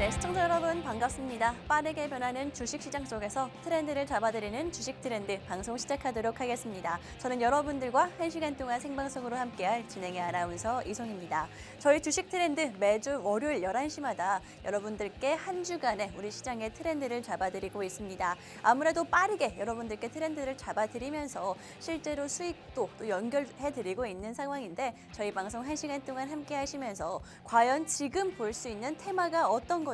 네, 시청자 여러분 반갑습니다. 빠르게 변하는 주식시장 속에서 트렌드를 잡아드리는 주식 트렌드 방송 시작하도록 하겠습니다. 저는 여러분들과 1시간 동안 생방송으로 함께할 진행의 아나운서 이송입니다. 저희 주식 트렌드 매주 월요일 11시마다 여러분들께 한 주간의 우리 시장의 트렌드를 잡아드리고 있습니다. 아무래도 빠르게 여러분들께 트렌드를 잡아드리면서 실제로 수익도 또 연결해드리고 있는 상황인데 저희 방송 1시간 동안 함께 하시면서 과연 지금 볼 수 있는 테마가 어떤 건지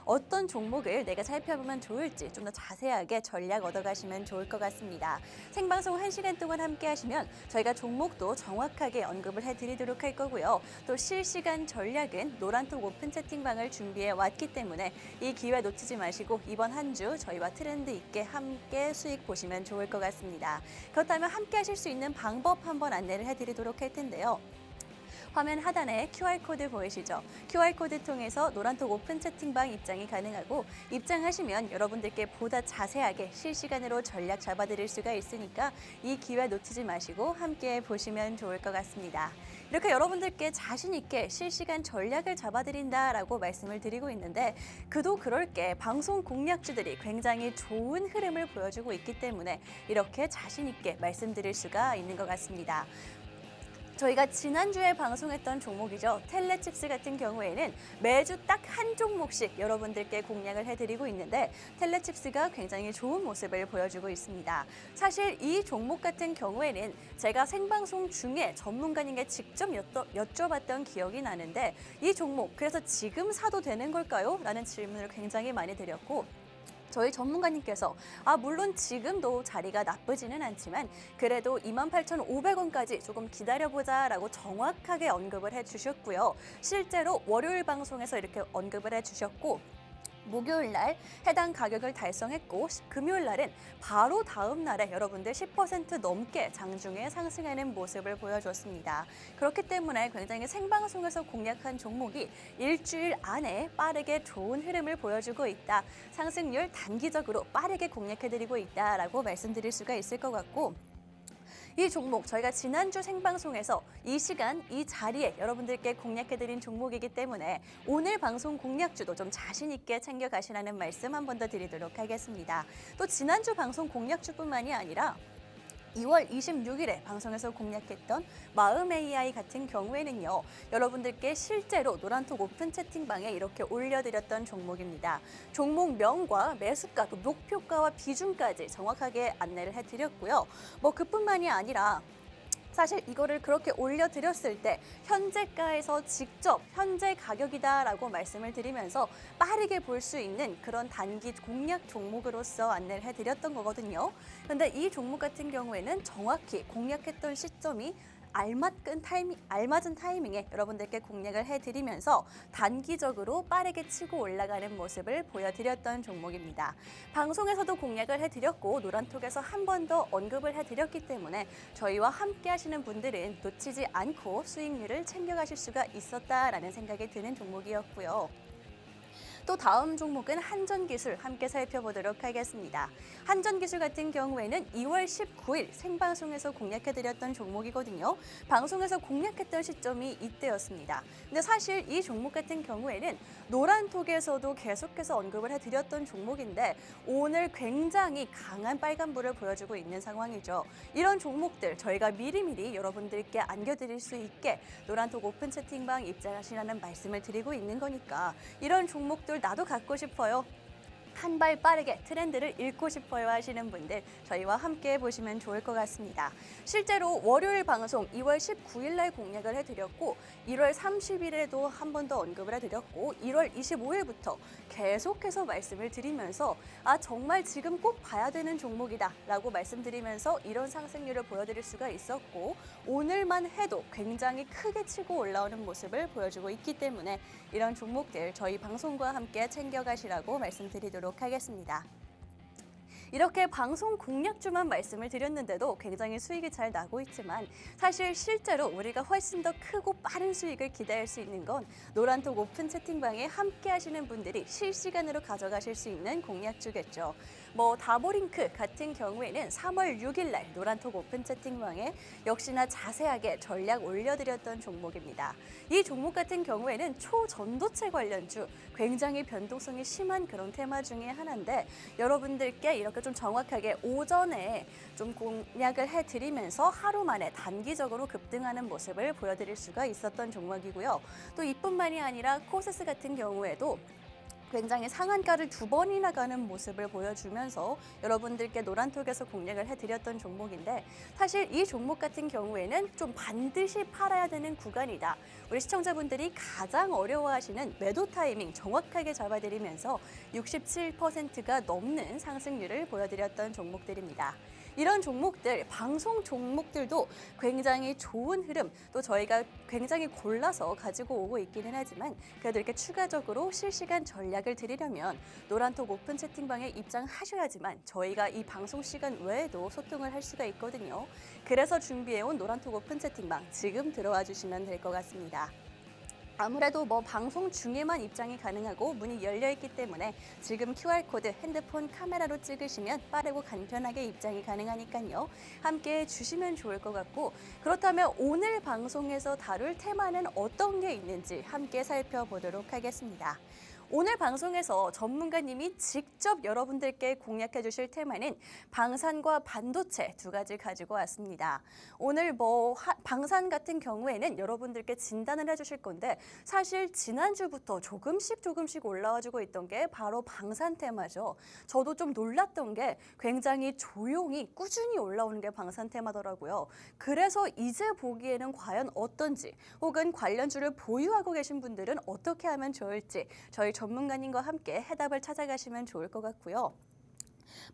어떤 종목을 내가 살펴보면 좋을지 좀 더 자세하게 전략 얻어가시면 좋을 것 같습니다. 생방송 1시간 동안 함께 하시면 저희가 종목도 정확하게 언급을 해드리도록 할 거고요. 또 실시간 전략은 노란톡 오픈 채팅방을 준비해 왔기 때문에 이 기회 놓치지 마시고 이번 한 주 저희와 트렌드 있게 함께 수익 보시면 좋을 것 같습니다. 그렇다면 함께 하실 수 있는 방법 한번 안내를 해드리도록 할 텐데요. 화면 하단에 QR코드 보이시죠? QR코드 통해서 노란톡 오픈 채팅방 입장이 가능하고 입장하시면 여러분들께 보다 자세하게 실시간으로 전략 잡아드릴 수가 있으니까 이 기회 놓치지 마시고 함께 보시면 좋을 것 같습니다. 이렇게 여러분들께 자신 있게 실시간 전략을 잡아드린다라고 말씀을 드리고 있는데 그도 그럴 게 방송 공략주들이 굉장히 좋은 흐름을 보여주고 있기 때문에 이렇게 자신 있게 말씀드릴 수가 있는 것 같습니다. 저희가 지난주에 방송했던 종목이죠. 텔레칩스 같은 경우에는 매주 딱 한 종목씩 여러분들께 공략을 해드리고 있는데 텔레칩스가 굉장히 좋은 모습을 보여주고 있습니다. 사실 이 종목 같은 경우에는 제가 생방송 중에 전문가님께 직접 여쭤봤던 기억이 나는데 이 종목 그래서 지금 사도 되는 걸까요? 라는 질문을 굉장히 많이 드렸고 저희 전문가님께서 물론 지금도 자리가 나쁘지는 않지만 그래도 28,500원까지 조금 기다려보자라고 정확하게 언급을 해주셨고요. 실제로 월요일 방송에서 이렇게 언급을 해주셨고 목요일 날 해당 가격을 달성했고 금요일 날은 바로 다음 날에 여러분들 10% 넘게 장중에 상승하는 모습을 보여줬습니다. 그렇기 때문에 굉장히 생방송에서 공략한 종목이 일주일 안에 빠르게 좋은 흐름을 보여주고 있다. 상승률 단기적으로 빠르게 공략해드리고 있다라고 말씀드릴 수가 있을 것 같고 이 종목 저희가 지난주 생방송에서 이 시간 이 자리에 여러분들께 공략해드린 종목이기 때문에 오늘 방송 공략주도 좀 자신 있게 챙겨가시라는 말씀 한 번 더 드리도록 하겠습니다. 또 지난주 방송 공략주뿐만이 아니라 2월 26일에 방송에서 공략했던 마음 AI 같은 경우에는요. 여러분들께 실제로 노란톡 오픈 채팅방에 이렇게 올려드렸던 종목입니다. 종목명과 매수가, 또 목표가와 비중까지 정확하게 안내를 해드렸고요. 그뿐만이 아니라 사실 이거를 그렇게 올려드렸을 때 현재가에서 직접 현재 가격이다라고 말씀을 드리면서 빠르게 볼 수 있는 그런 단기 공략 종목으로서 안내를 해드렸던 거거든요. 그런데 이 종목 같은 경우에는 정확히 공략했던 시점이 알맞은 타이밍에 여러분들께 공략을 해드리면서 단기적으로 빠르게 치고 올라가는 모습을 보여드렸던 종목입니다. 방송에서도 공략을 해드렸고 노란톡에서 한 번 더 언급을 해드렸기 때문에 저희와 함께 하시는 분들은 놓치지 않고 수익률을 챙겨가실 수가 있었다라는 생각이 드는 종목이었고요. 또 다음 종목은 한전기술 함께 살펴보도록 하겠습니다. 한전기술 같은 경우에는 2월 19일 생방송에서 공략해드렸던 종목이거든요. 방송에서 공략했던 시점이 이때였습니다. 근데 사실 이 종목 같은 경우에는 노란톡에서도 계속해서 언급을 해드렸던 종목인데 오늘 굉장히 강한 빨간불을 보여주고 있는 상황이죠. 이런 종목들 저희가 미리미리 여러분들께 안겨드릴 수 있게 노란톡 오픈 채팅방 입장하시라는 말씀을 드리고 있는 거니까 이런 종목들 나도 갖고 싶어요. 한 발 빠르게 트렌드를 읽고 싶어요 하시는 분들 저희와 함께 보시면 좋을 것 같습니다. 실제로 월요일 방송 2월 19일 날 공략을 해드렸고 1월 30일에도 한 번 더 언급을 해드렸고 1월 25일부터 계속해서 말씀을 드리면서 정말 지금 꼭 봐야 되는 종목이다 라고 말씀드리면서 이런 상승률을 보여드릴 수가 있었고 오늘만 해도 굉장히 크게 치고 올라오는 모습을 보여주고 있기 때문에 이런 종목들 저희 방송과 함께 챙겨가시라고 말씀드리도록 하겠습니다. 이렇게 방송 공략주만 말씀을 드렸는데도 굉장히 수익이 잘 나고 있지만 사실 실제로 우리가 훨씬 더 크고 빠른 수익을 기대할 수 있는 건 노란톡 오픈 채팅방에 함께 하시는 분들이 실시간으로 가져가실 수 있는 공략주겠죠. 뭐 다보링크 같은 경우에는 3월 6일 날 노란톡 오픈 채팅방에 역시나 자세하게 전략 올려드렸던 종목입니다. 이 종목 같은 경우에는 초전도체 관련주 굉장히 변동성이 심한 그런 테마 중에 하나인데 여러분들께 이렇게 좀 정확하게 오전에 좀 공략을 해드리면서 하루 만에 단기적으로 급등하는 모습을 보여드릴 수가 있었던 종목이고요. 또 이뿐만이 아니라 코세스 같은 경우에도 굉장히 상한가를 2번이나 가는 모습을 보여주면서 여러분들께 노란톡에서 공략을 해드렸던 종목인데 사실 이 종목 같은 경우에는 좀 반드시 팔아야 되는 구간이다. 우리 시청자분들이 가장 어려워하시는 매도 타이밍 정확하게 잡아드리면서 67%가 넘는 상승률을 보여드렸던 종목들입니다. 이런 종목들, 방송 종목들도 굉장히 좋은 흐름, 또 저희가 굉장히 골라서 가지고 오고 있기는 하지만 그래도 이렇게 추가적으로 실시간 전략을 드리려면 노란톡 오픈 채팅방에 입장하셔야지만 저희가 이 방송 시간 외에도 소통을 할 수가 있거든요. 그래서 준비해온 노란톡 오픈 채팅방 지금 들어와 주시면 될 것 같습니다. 아무래도 뭐 방송 중에만 입장이 가능하고 문이 열려 있기 때문에 지금 QR코드 핸드폰 카메라로 찍으시면 빠르고 간편하게 입장이 가능하니까요. 함께 해주시면 좋을 것 같고 그렇다면 오늘 방송에서 다룰 테마는 어떤 게 있는지 함께 살펴보도록 하겠습니다. 오늘 방송에서 전문가님이 직접 여러분들께 공략해 주실 테마는 방산과 반도체 두 가지 가지고 왔습니다. 오늘 방산 같은 경우에는 여러분들께 진단을 해주실 건데 사실 지난주부터 조금씩 올라와주고 있던 게 바로 방산 테마죠. 저도 좀 놀랐던 게 굉장히 조용히 꾸준히 올라오는 게 방산 테마더라고요. 그래서 이제 보기에는 과연 어떤지 혹은 관련주를 보유하고 계신 분들은 어떻게 하면 좋을지 저희 전문가님과 함께 해답을 찾아가시면 좋을 것 같고요.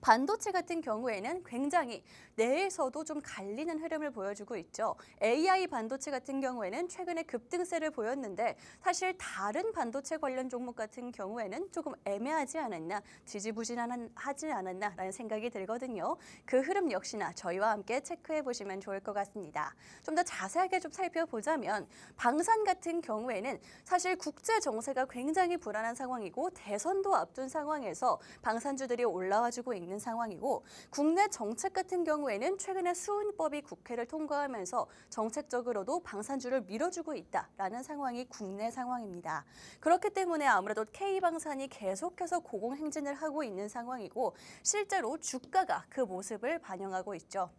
반도체 같은 경우에는 굉장히 내에서도 좀 갈리는 흐름을 보여주고 있죠. AI 반도체 같은 경우에는 최근에 급등세를 보였는데 사실 다른 반도체 관련 종목 같은 경우에는 조금 애매하지 않았나, 지지부진하지 않았나라는 생각이 들거든요. 그 흐름 역시나 저희와 함께 체크해 보시면 좋을 것 같습니다. 좀 더 자세하게 좀 살펴보자면 방산 같은 경우에는 사실 국제 정세가 굉장히 불안한 상황이고 대선도 앞둔 상황에서 방산주들이 올라와주고 있는 상황이고 국내 정책 같은 경우에는 최근에 수은법이 국회를 통과하면서 정책적으로도 방산주를 밀어주고 있다라는 상황이 국내 상황입니다. 그렇기 때문에 아무래도 K방산이 계속해서 고공행진을 하고 있는 상황이고 실제로 주가가 그 모습을 반영하고 있죠.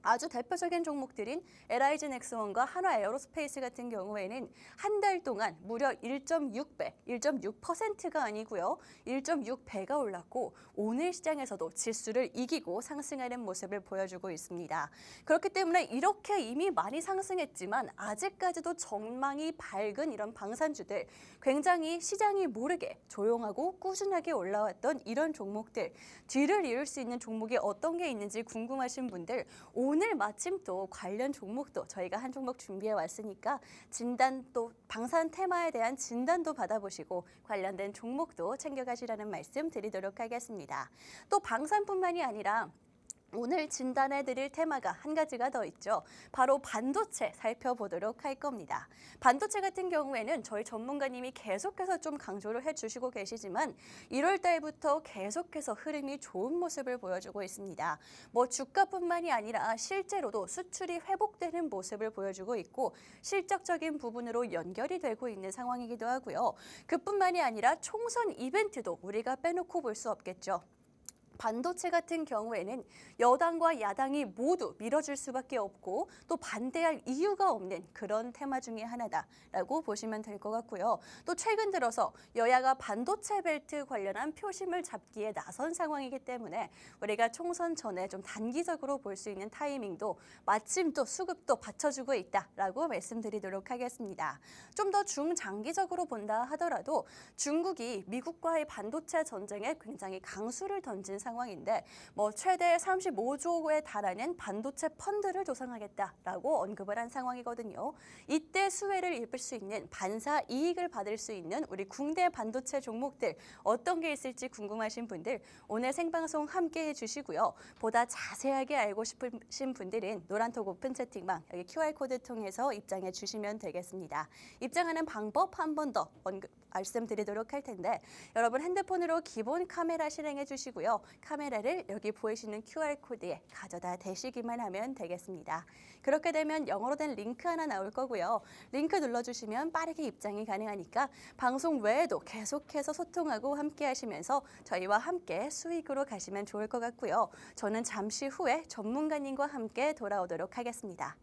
아주 대표적인 종목들인 LIG 넥스원과 한화 에어로스페이스 같은 경우에는 한 달 동안 무려 1.6배, 1.6%가 아니고요. 1.6배가 올랐고 오늘 시장에서도 지수를 이기고 상승하는 모습을 보여주고 있습니다. 그렇기 때문에 이렇게 이미 많이 상승했지만 아직까지도 전망이 밝은 이런 방산주들, 굉장히 시장이 모르게 조용하고 꾸준하게 올라왔던 이런 종목들, 뒤를 이을 수 있는 종목이 어떤 게 있는지 궁금하신 분들 오늘 마침 또 관련 종목도 저희가 한 종목 준비해 왔으니까 진단 또 방산 테마에 대한 진단도 받아보시고 관련된 종목도 챙겨가시라는 말씀 드리도록 하겠습니다. 또 방산뿐만이 아니라 오늘 진단해드릴 테마가 한 가지가 더 있죠. 바로 반도체 살펴보도록 할 겁니다. 반도체 같은 경우에는 저희 전문가님이 계속해서 좀 강조를 해주시고 계시지만 1월 달부터 계속해서 흐름이 좋은 모습을 보여주고 있습니다. 뭐 주가뿐만이 아니라 실제로도 수출이 회복되는 모습을 보여주고 있고 실적적인 부분으로 연결이 되고 있는 상황이기도 하고요. 그뿐만이 아니라 총선 이벤트도 우리가 빼놓고 볼 수 없겠죠. 반도체 같은 경우에는 여당과 야당이 모두 밀어줄 수밖에 없고 또 반대할 이유가 없는 그런 테마 중에 하나다라고 보시면 될 것 같고요. 또 최근 들어서 여야가 반도체 벨트 관련한 표심을 잡기에 나선 상황이기 때문에 우리가 총선 전에 좀 단기적으로 볼 수 있는 타이밍도 마침 또 수급도 받쳐주고 있다라고 말씀드리도록 하겠습니다. 좀 더 중장기적으로 본다 하더라도 중국이 미국과의 반도체 전쟁에 굉장히 강수를 던진 상황인데 뭐 최대 35조에 달하는 반도체 펀드를 조성하겠다라고 언급을 한 상황이거든요. 이때 수혜를 입을 수 있는 반사 이익을 받을 수 있는 우리 국내 반도체 종목들 어떤 게 있을지 궁금하신 분들 오늘 생방송 함께 해주시고요. 보다 자세하게 알고 싶으신 분들은 노란톡 오픈 채팅방 여기 QR코드 통해서 입장해 주시면 되겠습니다. 입장하는 방법 한 번 더 말씀드리도록 할 텐데 여러분 핸드폰으로 기본 카메라 실행해 주시고요. 카메라를 여기 보이시는 QR코드에 가져다 대시기만 하면 되겠습니다. 그렇게 되면 영어로 된 링크 하나 나올 거고요. 링크 눌러주시면 빠르게 입장이 가능하니까 방송 외에도 계속해서 소통하고 함께 하시면서 저희와 함께 수익으로 가시면 좋을 것 같고요. 저는 잠시 후에 전문가님과 함께 돌아오도록 하겠습니다.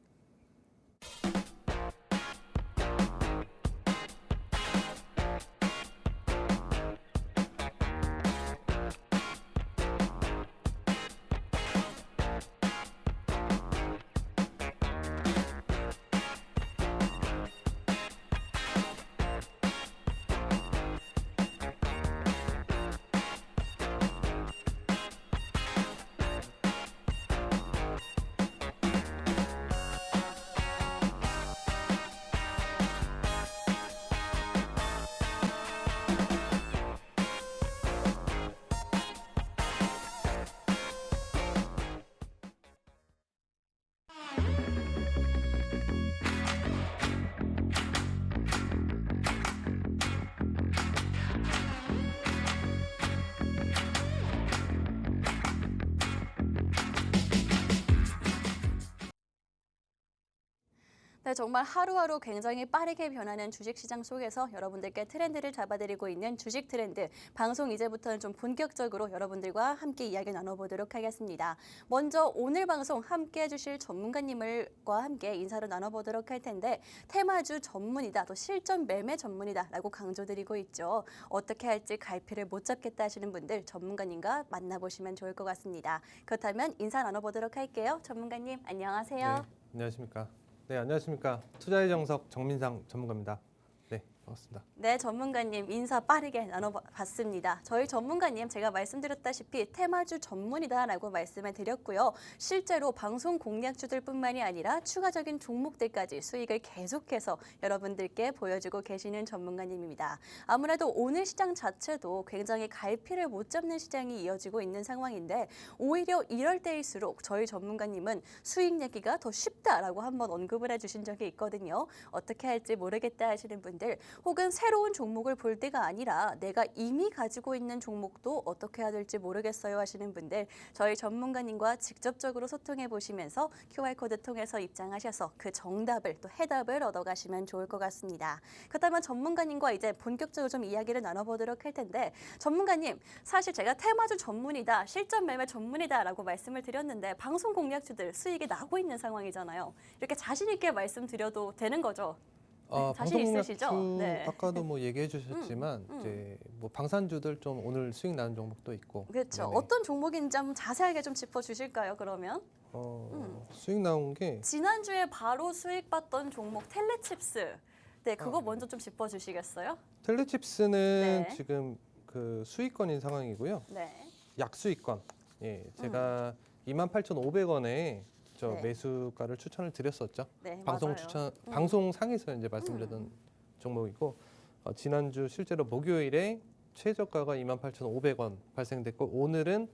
네, 정말 하루하루 굉장히 빠르게 변하는 주식시장 속에서 여러분들께 트렌드를 잡아드리고 있는 주식 트렌드. 방송 이제부터는 좀 본격적으로 여러분들과 함께 이야기 나눠보도록 하겠습니다. 먼저 오늘 방송 함께 해주실 전문가님과 함께 인사를 나눠보도록 할 텐데 테마주 전문이다, 또 실전 매매 전문이다라고 강조드리고 있죠. 어떻게 할지 갈피를 못 잡겠다 하시는 분들 전문가님과 만나보시면 좋을 것 같습니다. 그렇다면 인사 나눠보도록 할게요. 전문가님 안녕하세요. 네, 안녕하십니까. 네, 안녕하십니까. 투자의 정석 정민상 전문가입니다. 네, 반갑습니다. 네, 전문가님 인사 빠르게 나눠봤습니다. 저희 전문가님 제가 말씀드렸다시피 테마주 전문이다라고 말씀을 드렸고요. 실제로 방송 공략주들뿐만이 아니라 추가적인 종목들까지 수익을 계속해서 여러분들께 보여주고 계시는 전문가님입니다. 아무래도 오늘 시장 자체도 굉장히 갈피를 못 잡는 시장이 이어지고 있는 상황인데 오히려 이럴 때일수록 저희 전문가님은 수익 내기가 더 쉽다라고 한번 언급을 해주신 적이 있거든요. 어떻게 할지 모르겠다 하시는 분들 혹은 새로운 종목을 볼 때가 아니라 내가 이미 가지고 있는 종목도 어떻게 해야 될지 모르겠어요 하시는 분들 저희 전문가님과 직접적으로 소통해 보시면서 QR코드 통해서 입장하셔서 그 정답을 또 해답을 얻어가시면 좋을 것 같습니다. 그렇다면 전문가님과 이제 본격적으로 좀 이야기를 나눠보도록 할 텐데 전문가님 사실 제가 테마주 전문이다, 실전 매매 전문이다라고 말씀을 드렸는데 방송 공략주들 수익이 나고 있는 상황이잖아요. 이렇게 자신 있게 말씀드려도 되는 거죠? 자신 있으시죠? 네. 아까도 뭐 얘기해 주셨지만 이제 뭐 방산주들 좀 오늘 수익 나는 종목도 있고. 그렇죠. 네네. 어떤 종목인지 좀 자세하게 좀 짚어주실까요? 그러면 수익 나온 게 지난주에 바로 수익 봤던 종목 텔레칩스. 네, 그거 네. 먼저 좀 짚어주시겠어요? 텔레칩스는 네. 지금 그 수익권인 상황이고요. 네. 약수익권. 예, 제가 28,500원에 저 네. 매수가를 추천을 드렸었죠. 네, 방송 맞아요. 추천 방송상에서 이제 말씀드렸던 종목이고 지난주 실제로 목요일에 최저가가 28,500원 발생됐고 오늘은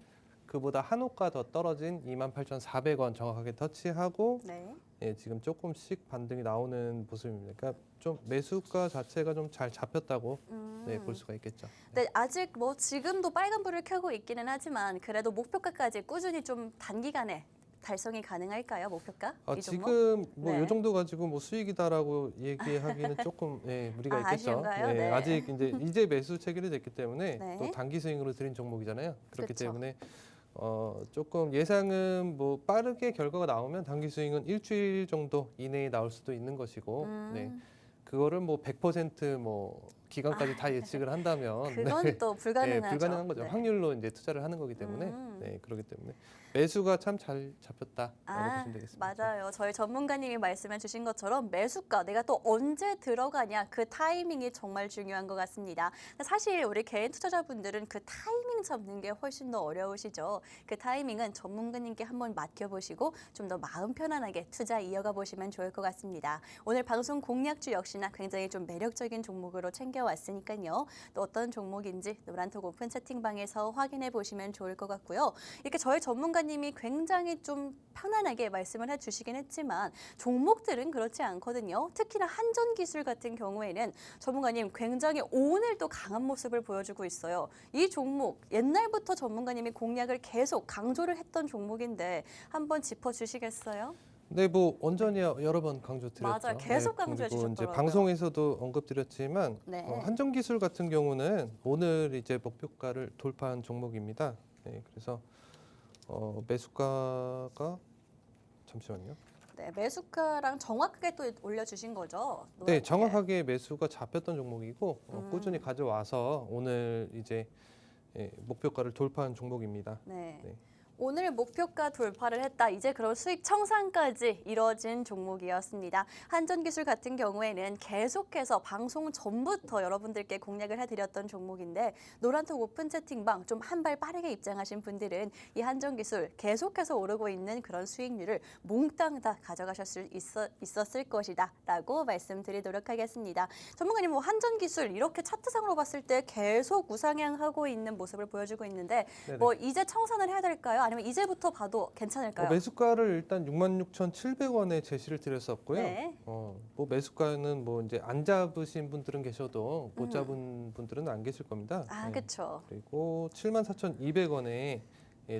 그보다 한 호가 더 떨어진 28,400원 정확하게 터치하고 네. 예, 지금 조금씩 반등이 나오는 모습입니다. 그러니까 좀 매수가 자체가 좀 잘 잡혔다고 네, 볼 수가 있겠죠. 네, 아직 뭐 지금도 빨간불을 켜고 있기는 하지만 그래도 목표가까지 꾸준히 좀 단기간에 달성이 가능할까요? 목표가? 이 종목? 지금 뭐 네. 이 정도 가지고 뭐 수익이다라고 얘기하기는 조금 무리가 있겠죠. 아쉬운가요? 네, 네. 아직 이제 매수 체결이 됐기 때문에 네. 또 단기 스윙으로 드린 종목이잖아요. 그렇기 그쵸. 때문에 조금 예상은 뭐 빠르게 결과가 나오면 단기 스윙은 일주일 정도 이내에 나올 수도 있는 것이고, 네. 그거를 뭐 100%뭐 기간까지 다 예측을 한다면 그건 네. 또 불가능하죠. 네, 불가능한 거죠. 네. 확률로 이제 투자를 하는 거기 때문에 그렇기 때문에 매수가 참 잘 잡혔다라고 보시면 되겠습니다. 맞아요. 저희 전문가님이 말씀해 주신 것처럼 매수가 내가 또 언제 들어가냐 그 타이밍이 정말 중요한 것 같습니다. 사실 우리 개인 투자자분들은 그 타이밍 잡는 게 훨씬 더 어려우시죠. 그 타이밍은 전문가님께 한번 맡겨보시고 좀 더 마음 편안하게 투자 이어가 보시면 좋을 것 같습니다. 오늘 방송 공략주 역시나 굉장히 좀 매력적인 종목으로 챙겨 살펴왔으니까요. 또 어떤 종목인지 노란톡 오픈 채팅방에서 확인해 보시면 좋을 것 같고요. 이렇게 저희 전문가님이 굉장히 좀 편안하게 말씀을 해주시긴 했지만 종목들은 그렇지 않거든요. 특히나 한전기술 같은 경우에는 전문가님 굉장히 오늘 또 강한 모습을 보여주고 있어요. 이 종목 옛날부터 전문가님이 공략을 계속 강조를 했던 종목인데 한번 짚어주시겠어요? 네, 뭐 온전히 여러 번 강조드렸죠. 맞아요. 계속 네, 강조해 그리고 이제 주셨더라고요. 방송에서도 언급드렸지만 네. 한전기술 같은 경우는 오늘 이제 목표가를 돌파한 종목입니다. 네, 그래서 매수가가 잠시만요. 네, 매수가랑 정확하게 또 올려주신 거죠? 네, 노랗게. 정확하게 매수가 잡혔던 종목이고 꾸준히 음. 가져와서 오늘 이제 목표가를 돌파한 종목입니다. 네. 네. 오늘 목표가 돌파를 했다. 이제 그럼 수익 청산까지 이뤄진 종목이었습니다. 한전기술 같은 경우에는 계속해서 방송 전부터 여러분들께 공략을 해드렸던 종목인데 노란톡 오픈 채팅방 좀 한 발 빠르게 입장하신 분들은 이 한전기술 계속해서 오르고 있는 그런 수익률을 몽땅 다 가져가셨을 있었을 것이다 라고 말씀드리도록 하겠습니다. 전문가님, 뭐 한전기술 이렇게 차트상으로 봤을 때 계속 우상향하고 있는 모습을 보여주고 있는데 네네. 뭐 이제 청산을 해야 될까요? 아니면 이제부터 봐도 괜찮을까요? 매수가를 일단 66,700원에 제시를 드렸었고요. 네. 뭐 매수가는 뭐 이제 안 잡으신 분들은 계셔도 못 음. 잡은 분들은 안 계실 겁니다. 아, 네. 그렇죠. 그리고 74,200원에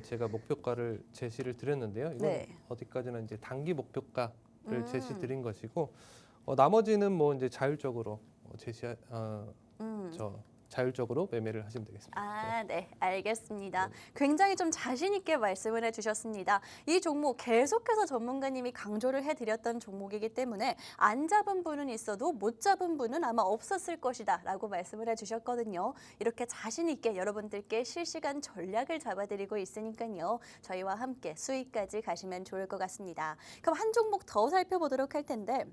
제가 목표가를 제시를 드렸는데요. 이건 네. 어디까지나 이제 단기 목표가를 음. 제시 드린 것이고 나머지는 뭐 이제 자율적으로 자율적으로 매매를 하시면 되겠습니다. 아, 네, 알겠습니다. 네. 굉장히 좀 자신 있게 말씀을 해주셨습니다. 이 종목 계속해서 전문가님이 강조를 해드렸던 종목이기 때문에 안 잡은 분은 있어도 못 잡은 분은 아마 없었을 것이다 라고 말씀을 해주셨거든요. 이렇게 자신 있게 여러분들께 실시간 전략을 잡아드리고 있으니까요. 저희와 함께 수익까지 가시면 좋을 것 같습니다. 그럼 한 종목 더 살펴보도록 할 텐데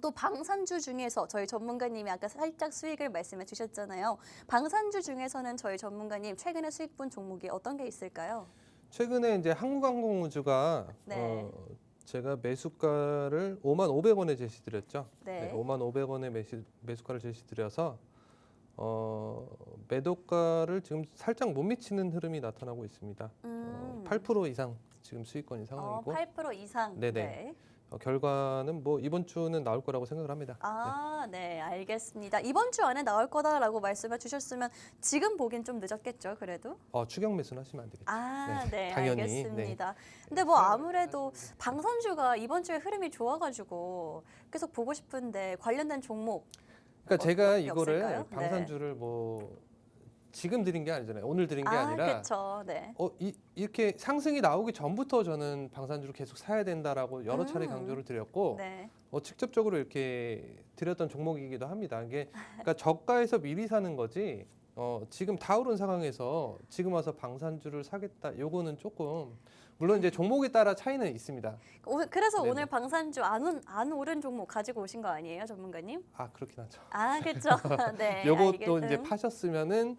또 방산주 중에서 저희 전문가님이 아까 살짝 수익을 말씀해 주셨잖아요. 방산주 중에서는 저희 전문가님 최근에 수익 본 종목이 어떤 게 있을까요? 최근에 이제 한국항공우주가 네. 제가 매수가를 55,500원에 제시드렸죠. 네. 55,500원에 매수가를 제시드려서 매도가를 지금 살짝 못 미치는 흐름이 나타나고 있습니다. 8% 이상 지금 수익권인 상황이고 8% 이상. 네네. 네. 결과는 뭐 이번 주는 나올 거라고 생각을 합니다. 아, 네, 알겠습니다. 이번 주 안에 나올 거다라고 말씀해 주셨으면 지금 보긴 좀 늦었겠죠, 그래도? 추격 매수는 하시면 안 되겠죠. 아, 네, 당연히, 알겠습니다. 근데 뭐 아무래도 방산주가 이번 주에 흐름이 좋아가지고 계속 보고 싶은데 관련된 종목 그러니까 제가 어떤 게 이거를 없을까요? 네. 방산주를 뭐 지금 드린 게 아니잖아요. 오늘 드린 게 아, 아니라 그렇죠. 네. 이렇게 상승이 나오기 전부터 저는 방산주를 계속 사야 된다라고 여러 차례 강조를 드렸고 네. 직접적으로 이렇게 드렸던 종목이기도 합니다. 이게 그러니까 저가에서 미리 사는 거지. 지금 다 오른 상황에서 지금 와서 방산주를 사겠다. 요거는 조금 물론 이제 종목에 따라 차이는 있습니다. 그래서 네네. 오늘 방산주 안 오른 종목 가지고 오신 거 아니에요, 전문가님? 그렇긴 하죠. 아, 그렇죠. 네. 요것도 이제 알겠음. 파셨으면은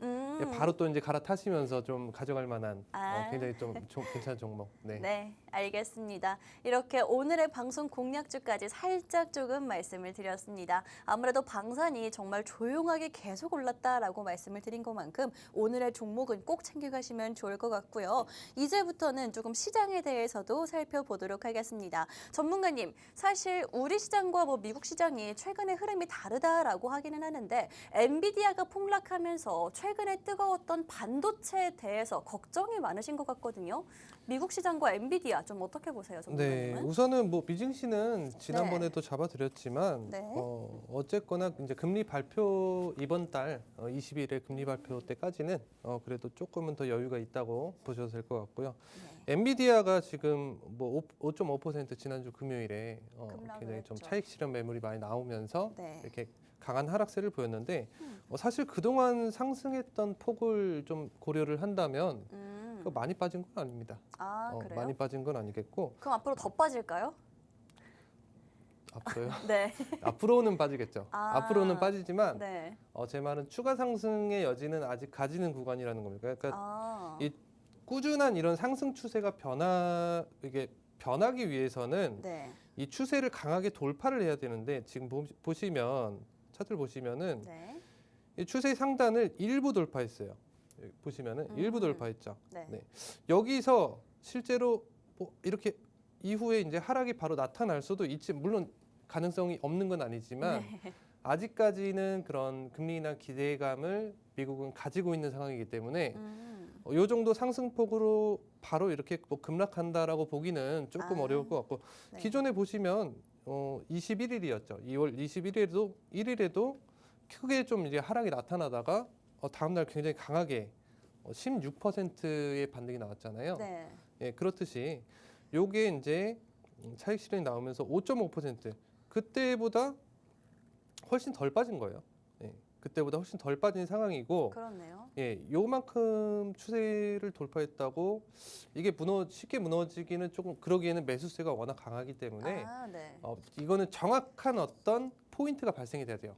바로 또 이제 갈아타시면서 좀 가져갈 만한 아. 굉장히 좀 괜찮은 종목. 네. 네, 알겠습니다. 이렇게 오늘의 방송 공략주까지 살짝 조금 말씀을 드렸습니다. 아무래도 방산이 정말 조용하게 계속 올랐다라고 말씀을 드린 것만큼 오늘의 종목은 꼭 챙겨가시면 좋을 것 같고요. 이제부터는 조금 시장에 대해서도 살펴보도록 하겠습니다. 전문가님, 사실 우리 시장과 뭐 미국 시장이 최근에 흐름이 다르다라고 하기는 하는데 엔비디아가 폭락하면서 최근에 뜨거웠던 반도체에 대해서 걱정이 많으신 것 같거든요. 미국 시장과 엔비디아 좀 어떻게 보세요, 네, 전문가님은? 우선은 뭐 미증시는 지난번에도 잡아드렸지만 네. 어쨌거나 이제 금리 발표 이번 달 20일에 금리 발표 때까지는 그래도 조금은 더 여유가 있다고 보셔도 될 것 같고요. 네. 엔비디아가 지금 뭐 5.5% 지난주 금요일에 급락을 굉장히 좀 했죠. 차익 실현 매물이 많이 나오면서 네. 이렇게 강한 하락세를 보였는데 사실 그동안 상승했던 폭을 좀 고려를 한다면 그거 많이 빠진 건 아닙니다. 아, 그래요? 많이 빠진 건 아니겠고 그럼 앞으로 더 빠질까요? 앞으로요? 네. 앞으로는 빠지겠죠. 아. 앞으로는 빠지지만 네. 제 말은 추가 상승의 여지는 아직 가지는 구간이라는 겁니다. 그러니까 아. 이 꾸준한 이런 상승 추세가 이게 변하기 위해서는 네. 이 추세를 강하게 돌파를 해야 되는데 지금 보시면 차트를 보시면은 네. 이 추세 상단을 일부 돌파했어요. 여기 보시면은 일부 돌파했죠. 네. 네. 여기서 실제로 뭐 이렇게 이후에 이제 하락이 바로 나타날 수도 있지. 물론 가능성이 없는 건 아니지만 네. 아직까지는 그런 금리 인하 기대감을 미국은 가지고 있는 상황이기 때문에 요 정도 상승폭으로 바로 이렇게 뭐 급락한다라고 보기는 조금 아, 어려울 것 같고 네. 기존에 보시면 21일이었죠. 2월 21일에도 크게 좀 이제 하락이 나타나다가 다음 날 굉장히 강하게 16%의 반등이 나왔잖아요. 네. 예, 그렇듯이 요게 이제 차익 실현이 나오면서 5.5% 그때보다 훨씬 덜 빠진 거예요. 예, 그때보다 훨씬 덜 빠진 상황이고 그렇네요. 예, 요만큼 추세를 돌파했다고 이게 쉽게 무너지기는 조금 그러기에는 매수세가 워낙 강하기 때문에 아, 네. 이거는 정확한 어떤 포인트가 발생이 돼야 돼요.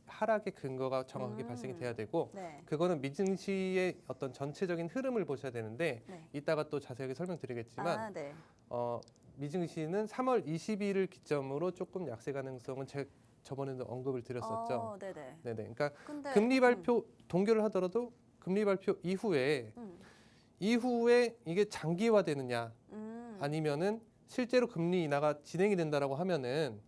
하락의 근거가 정확하게 발생이 돼야 되고 네. 그거는 미증시의 어떤 전체적인 흐름을 보셔야 되는데 네. 이따가 또 자세하게 설명드리겠지만 아, 네. 미증시는 3월 20일을 기점으로 조금 약세 가능성은 제가 저번에도 언급을 드렸었죠. 네네. 네네. 그러니까 근데 금리 발표 동결을 하더라도 금리 발표 이후에 이게 장기화되느냐 아니면은 실제로 금리 인하가 진행이 된다라고 하면은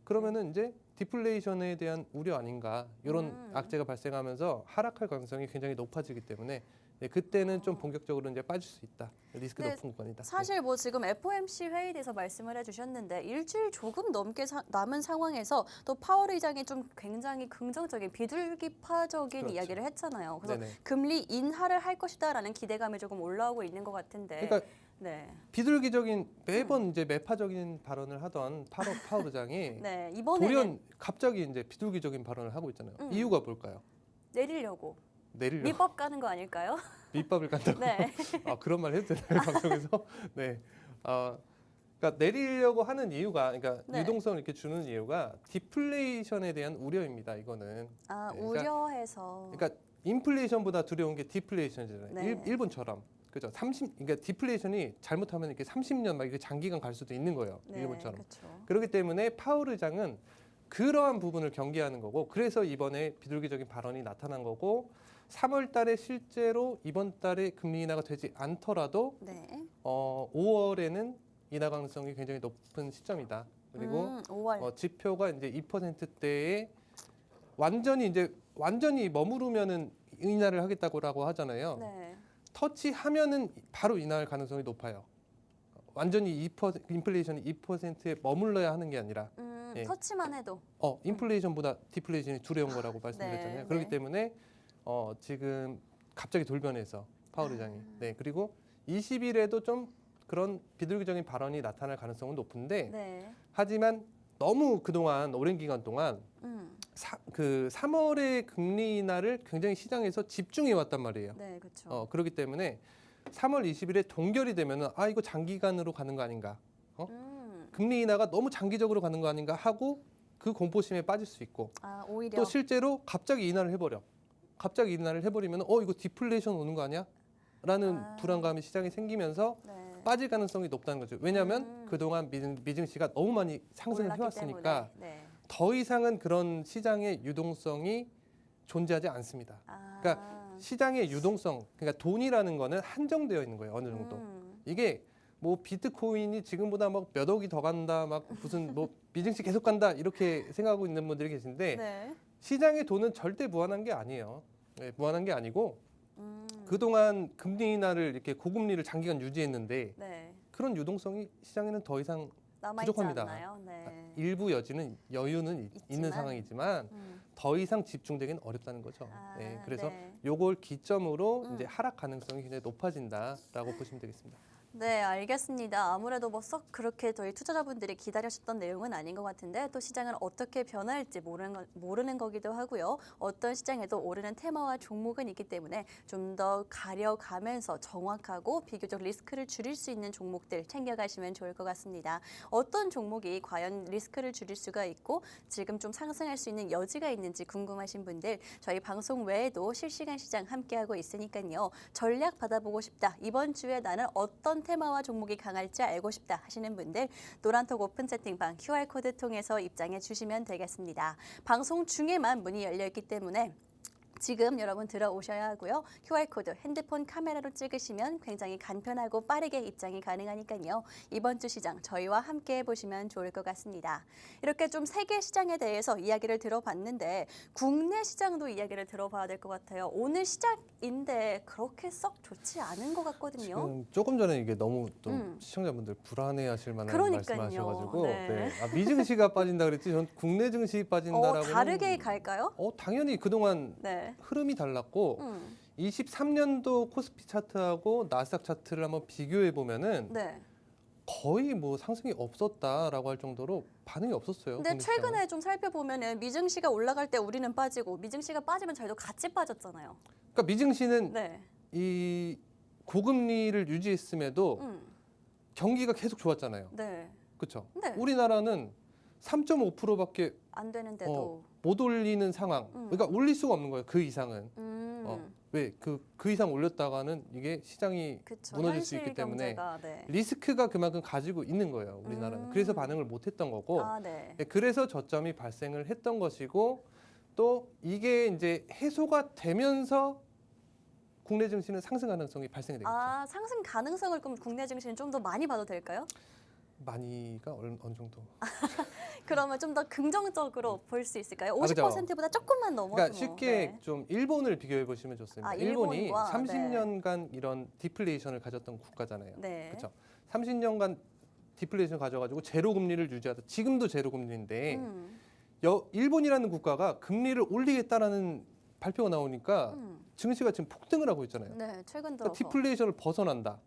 그러면은 이제 디플레이션에 대한 우려 아닌가 이런 악재가 발생하면서 하락할 가능성이 굉장히 높아지기 때문에 네, 그때는 좀 본격적으로 이제 빠질 수 있다. 리스크 네, 높은 구간이다. 사실 뭐 지금 FOMC 회의에 대해서 말씀을 해주셨는데 일주일 조금 넘게 남은 상황에서 또 파월 의장이 좀 굉장히 긍정적인 비둘기파적인 그렇죠. 이야기를 했잖아요. 그래서 네네. 금리 인하를 할 것이다라는 기대감이 조금 올라오고 있는 것 같은데. 그러니까 네. 비둘기적인 매번 이제 매파적인 발언을 하던 파월 의장이 네. 이번에는 돌연 갑자기 이제 비둘기적인 발언을 하고 있잖아요. 이유가 뭘까요? 내리려고 내리려고 밑밥 가는 거 아닐까요? 밑밥을 간다고. 네. 그런 말 해도 되나요 방송에서? 네. 그러니까 내리려고 하는 이유가, 그러니까 네. 유동성을 이렇게 주는 이유가 디플레이션에 대한 우려입니다. 이거는. 아, 네, 그러니까- 우려해서. 그러니까 인플레이션보다 두려운 게 디플레이션이잖아요. 네. 일본처럼. 그죠? 그러니까 디플레이션이 잘못하면 이렇게 30년 막 이렇게 장기간 갈 수도 있는 거예요. 네, 일본처럼. 그렇죠. 그렇기 때문에 파월 의장은 그러한 부분을 경계하는 거고, 그래서 이번에 비둘기적인 발언이 나타난 거고, 3월 달에 실제로 이번 달에 금리 인하가 되지 않더라도 네. 5월에는 인하 가능성이 굉장히 높은 시점이다. 그리고 5월. 지표가 이제 2%대에 완전히 머무르면은 인하를 하겠다고라고 하잖아요. 네. 터치하면은 바로 인하할 가능성이 높아요. 완전히 인플레이션이 2%에 머물러야 하는 게 아니라 예. 터치만 해도. 인플레이션보다 디플레이션이 두려운 거라고 말씀드렸잖아요. 네, 그렇기 네. 때문에 지금 갑자기 돌변해서 파월 의장이 그리고 20일에도 좀 그런 비둘기적인 발언이 나타날 가능성은 높은데 네. 하지만 너무 그동안 오랜 기간 동안 그 3월의 금리 인하를 굉장히 시장에서 집중해 왔단 말이에요. 네, 그렇죠. 그렇기 때문에 3월 20일에 동결이 되면은 이거 장기간으로 가는 거 아닌가? 금리 인하가 너무 장기적으로 가는 거 아닌가 하고 그 공포심에 빠질 수 있고 오히려. 또 실제로 갑자기 인하를 해버려. 갑자기 인하를 해버리면 이거 디플레이션 오는 거 아니야? 라는 불안감이 시장에 생기면서 네. 빠질 가능성이 높다는 거죠. 왜냐하면 그동안 미증시가 너무 많이 상승을 올랐기 해왔으니까 때문에. 네. 더 이상은 그런 시장의 유동성이 존재하지 않습니다. 그러니까 시장의 유동성, 그러니까 돈이라는 거는 한정되어 있는 거예요. 어느 정도. 이게 뭐 비트코인이 지금보다 막 몇 억이 더 간다, 막 무슨 뭐 미증시 계속 간다 이렇게 생각하고 있는 분들이 계신데 네. 시장의 돈은 절대 무한한 게 아니에요. 네, 무한한 게 아니고 그동안 금리 인하를 이렇게 고금리를 장기간 유지했는데 네. 그런 유동성이 시장에는 더 이상 남아있지 부족합니다. 않나요? 네. 일부 여유는 있는 있지만. 상황이지만 더 이상 집중되기는 어렵다는 거죠. 네, 그래서 네. 요걸 기점으로 이제 하락 가능성이 굉장히 높아진다라고 보시면 되겠습니다. 네, 알겠습니다. 아무래도 뭐 썩 그렇게 저희 투자자분들이 기다리셨던 내용은 아닌 것 같은데 또 시장은 어떻게 변할지 모르는 거기도 하고요. 어떤 시장에도 오르는 테마와 종목은 있기 때문에 좀 더 가려가면서 정확하고 비교적 리스크를 줄일 수 있는 종목들 챙겨가시면 좋을 것 같습니다. 어떤 종목이 과연 리스크를 줄일 수가 있고 지금 좀 상승할 수 있는 여지가 있는지 궁금하신 분들 저희 방송 외에도 실시간 시장 함께하고 있으니까요. 전략 받아보고 싶다. 이번 주에 나는 어떤 테마와 종목이 강할지 알고 싶다 하시는 분들 노란톡 오픈 채팅방 QR코드 통해서 입장해 주시면 되겠습니다. 방송 중에만 문이 열려 있기 때문에 지금 여러분 들어오셔야 하고요. QR코드 핸드폰 카메라로 찍으시면 굉장히 간편하고 빠르게 입장이 가능하니까요. 이번 주 시장 저희와 함께 해보시면 좋을 것 같습니다. 이렇게 좀 세계 시장에 대해서 이야기를 들어봤는데 국내 시장도 이야기를 들어봐야 될 것 같아요. 오늘 시작인데 그렇게 썩 좋지 않은 것 같거든요. 지금 조금 전에 이게 너무 좀 시청자분들 불안해하실 만한 그러니까요. 말씀하셔가지고 네. 미증 시가 빠진다 그랬지 전 국내 증시 빠진다라고 다르게 갈까요? 당연히 그동안 네. 흐름이 달랐고 23년도 코스피 차트하고 나스닥 차트를 한번 비교해 보면은 네. 거의 뭐 상승이 없었다라고 할 정도로 반응이 없었어요. 근데 국내 시장은. 최근에 좀 살펴보면은 미증시가 올라갈 때 우리는 빠지고 미증시가 빠지면 저희도 같이 빠졌잖아요. 그러니까 미증시는 네. 이 고금리를 유지했음에도 경기가 계속 좋았잖아요. 네. 그렇죠? 네. 우리나라는 3.5%밖에 안 되는데도. 못 올리는 상황. 그러니까 올릴 수가 없는 거예요. 그 이상은. 왜 그 이상 올렸다가는 이게 시장이 그쵸. 무너질 수 현실 있기 때문에 경제가, 네. 리스크가 그만큼 가지고 있는 거예요. 우리나라는. 그래서 반응을 못 했던 거고. 네. 그래서 저점이 발생을 했던 것이고 또 이게 이제 해소가 되면서 국내 증시는 상승 가능성이 발생이 되겠죠. 상승 가능성을 그럼 국내 증시는 좀 더 많이 봐도 될까요? 많이가 어느 정도? 그러면 좀 더 긍정적으로 볼 수 있을까요? 그죠. 50%보다 조금만 넘어도 그러니까 쉽게 네. 좀 일본을 비교해 보시면 좋습니다. 일본이 일본과, 30년간 이런 디플레이션을 가졌던 국가잖아요. 네. 그렇죠. 30년간 디플레이션 가져가지고 제로 금리를 유지하다 지금도 제로 금리인데 일본이라는 국가가 금리를 올리겠다라는 발표가 나오니까 증시가 지금 폭등을 하고 있잖아요. 네, 최근 그러니까 들어서. 디플레이션을 벗어난다.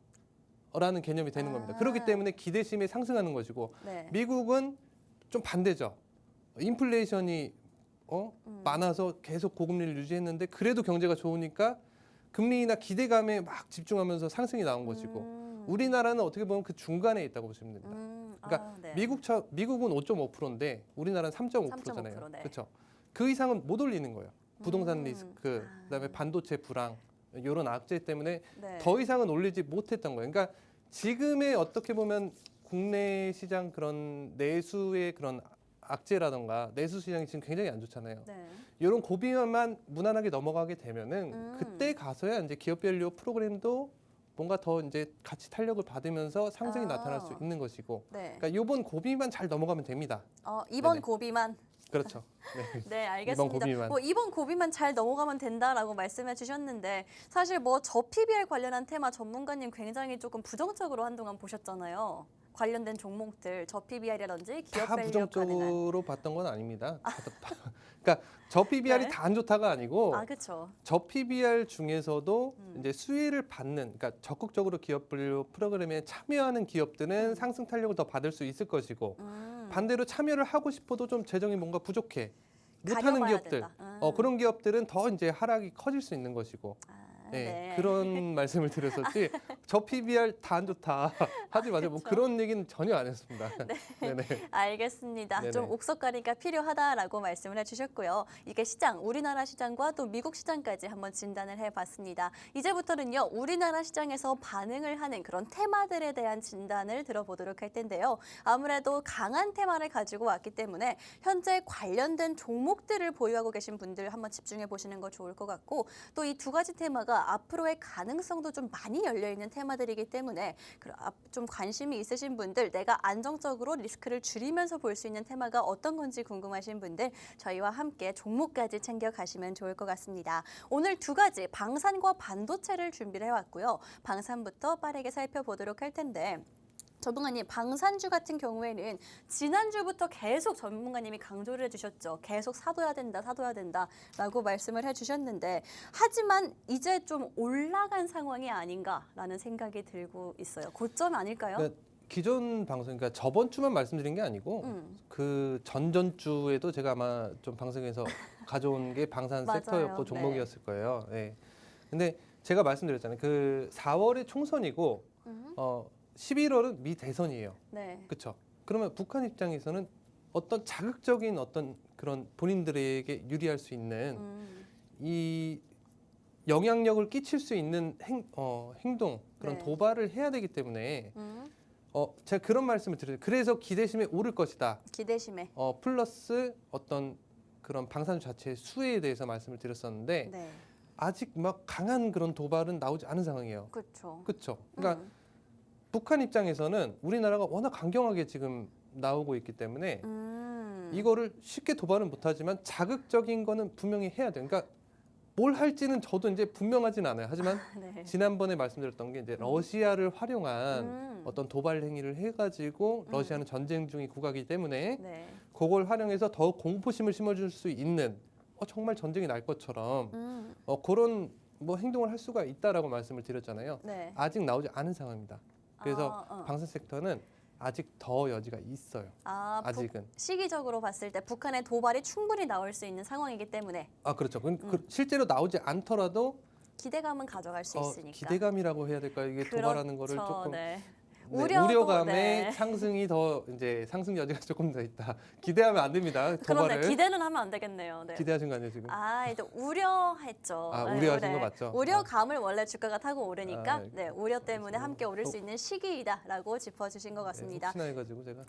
라는 개념이 되는 겁니다. 그렇기 때문에 기대심이 상승하는 것이고 네. 미국은 좀 반대죠. 인플레이션이 많아서 계속 고금리를 유지했는데 그래도 경제가 좋으니까 금리나 기대감에 막 집중하면서 상승이 나온 것이고 우리나라는 어떻게 보면 그 중간에 있다고 보시면 됩니다. 그러니까 네. 미국은 5.5%인데 우리나라는 3.5%잖아요. 3.5%, 네. 그렇죠. 그 이상은 못 올리는 거예요. 부동산 리스크, 그다음에 반도체 불황 이런 악재 때문에 네. 더 이상은 올리지 못했던 거예요. 그러니까 지금의 어떻게 보면 국내 시장 그런 내수의 그런 악재라던가 내수 시장이 지금 굉장히 안 좋잖아요. 네. 이런 고비만 무난하게 넘어가게 되면은 그때 가서야 이제 기업별로 프로그램도 뭔가 더 이제 같이 탄력을 받으면서 상승이 나타날 수 있는 것이고, 네. 그러니까 이번 고비만 잘 넘어가면 됩니다. 이번 네네. 고비만. 그렇죠. 네. 네, 알겠습니다. 고비만. 이번 고비만 잘 넘어가면 된다라고 말씀해 주셨는데 사실 저 PBR 관련한 테마 전문가님 굉장히 조금 부정적으로 한동안 보셨잖아요. 관련된 종목들, 저 PBR이라든지 기업 다 밸류 가능한. 부정적으로 봤던 건 아닙니다. 그러니까 저 PBR이 네. 다 안 좋다가 아니고 그렇죠. 저 PBR 중에서도 이제 수혜를 받는, 그러니까 적극적으로 기업 분류 프로그램에 참여하는 기업들은 상승 탄력을 더 받을 수 있을 것이고 반대로 참여를 하고 싶어도 좀 재정이 뭔가 부족해 못하는 가려봐야 기업들, 된다. 그런 기업들은 더 이제 하락이 커질 수 있는 것이고. 네, 네. 그런 말씀을 드렸었지 저 PBR 다 안 좋다 하지 마세요. 뭐 그쵸. 그런 얘기는 전혀 안 했습니다. 네네. 알겠습니다. 네네. 좀 옥석가리가 필요하다라고 말씀을 해주셨고요. 이게 시장, 우리나라 시장과 또 미국 시장까지 한번 진단을 해봤습니다. 이제부터는요, 우리나라 시장에서 반응을 하는 그런 테마들에 대한 진단을 들어보도록 할 텐데요. 아무래도 강한 테마를 가지고 왔기 때문에 현재 관련된 종목들을 보유하고 계신 분들 한번 집중해 보시는 거 좋을 것 같고 또 이 두 가지 테마가 앞으로의 가능성도 좀 많이 열려있는 테마들이기 때문에 좀 관심이 있으신 분들 내가 안정적으로 리스크를 줄이면서 볼 수 있는 테마가 어떤 건지 궁금하신 분들 저희와 함께 종목까지 챙겨가시면 좋을 것 같습니다. 오늘 두 가지 방산과 반도체를 준비를 해왔고요. 방산부터 빠르게 살펴보도록 할 텐데 전문가님, 방산주 같은 경우에는 지난주부터 계속 전문가님이 강조를 해주셨죠. 계속 사둬야 된다, 사둬야 된다라고 말씀을 해주셨는데 하지만 이제 좀 올라간 상황이 아닌가라는 생각이 들고 있어요. 고점 아닐까요? 그러니까 기존 방송, 그러니까 저번 주만 말씀드린 게 아니고 그 전전주에도 제가 아마 좀 방송에서 가져온 게 방산 맞아요. 섹터였고 종목이었을 거예요. 네. 근데 제가 말씀드렸잖아요. 그 4월에 총선이고 11월은 미 대선이에요. 네. 그렇죠. 그러면 북한 입장에서는 어떤 자극적인 어떤 그런 본인들에게 유리할 수 있는 이 영향력을 끼칠 수 있는 행동, 그런 네. 도발을 해야 되기 때문에 제가 그런 말씀을 드려요. 그래서 기대심에 오를 것이다. 기대심에. 플러스 어떤 그런 방산주 자체의 수에 대해서 말씀을 드렸었는데 네. 아직 막 강한 그런 도발은 나오지 않은 상황이에요. 그렇죠. 그렇죠. 그러니까 북한 입장에서는 우리나라가 워낙 강경하게 지금 나오고 있기 때문에 이거를 쉽게 도발은 못하지만 자극적인 거는 분명히 해야 돼요. 그러니까 뭘 할지는 저도 이제 분명하진 않아요. 하지만 네. 지난번에 말씀드렸던 게 이제 러시아를 활용한 어떤 도발 행위를 해가지고 러시아는 전쟁 중인 국가이기 때문에 네. 그걸 활용해서 더 공포심을 심어줄 수 있는 정말 전쟁이 날 것처럼 그런 뭐 행동을 할 수가 있다라고 말씀을 드렸잖아요. 네. 아직 나오지 않은 상황입니다. 그래서 방산 섹터는 아직 더 여지가 있어요. 아직은. 시기적으로 봤을 때 북한의 도발이 충분히 나올 수 있는 상황이기 때문에 그렇죠. 실제로 나오지 않더라도 기대감은 가져갈 수 있으니까. 기대감이라고 해야 될까요? 이게 도발하는 거를 조금 네. 우려감의 네. 상승이 더 이제 상승 여지가 조금 더 있다. 기대하면 안 됩니다. 도발을. 그런데 기대는 하면 안 되겠네요. 네. 기대하신 거 아니에요 지금? 또 우려했죠. 우려하신 거 맞죠? 우려감을 원래 주가가 타고 오르니까 네. 네, 우려 때문에 함께 오를 수 있는 시기이다라고 짚어주신 것 같습니다. 혹시나 해가지고 제가.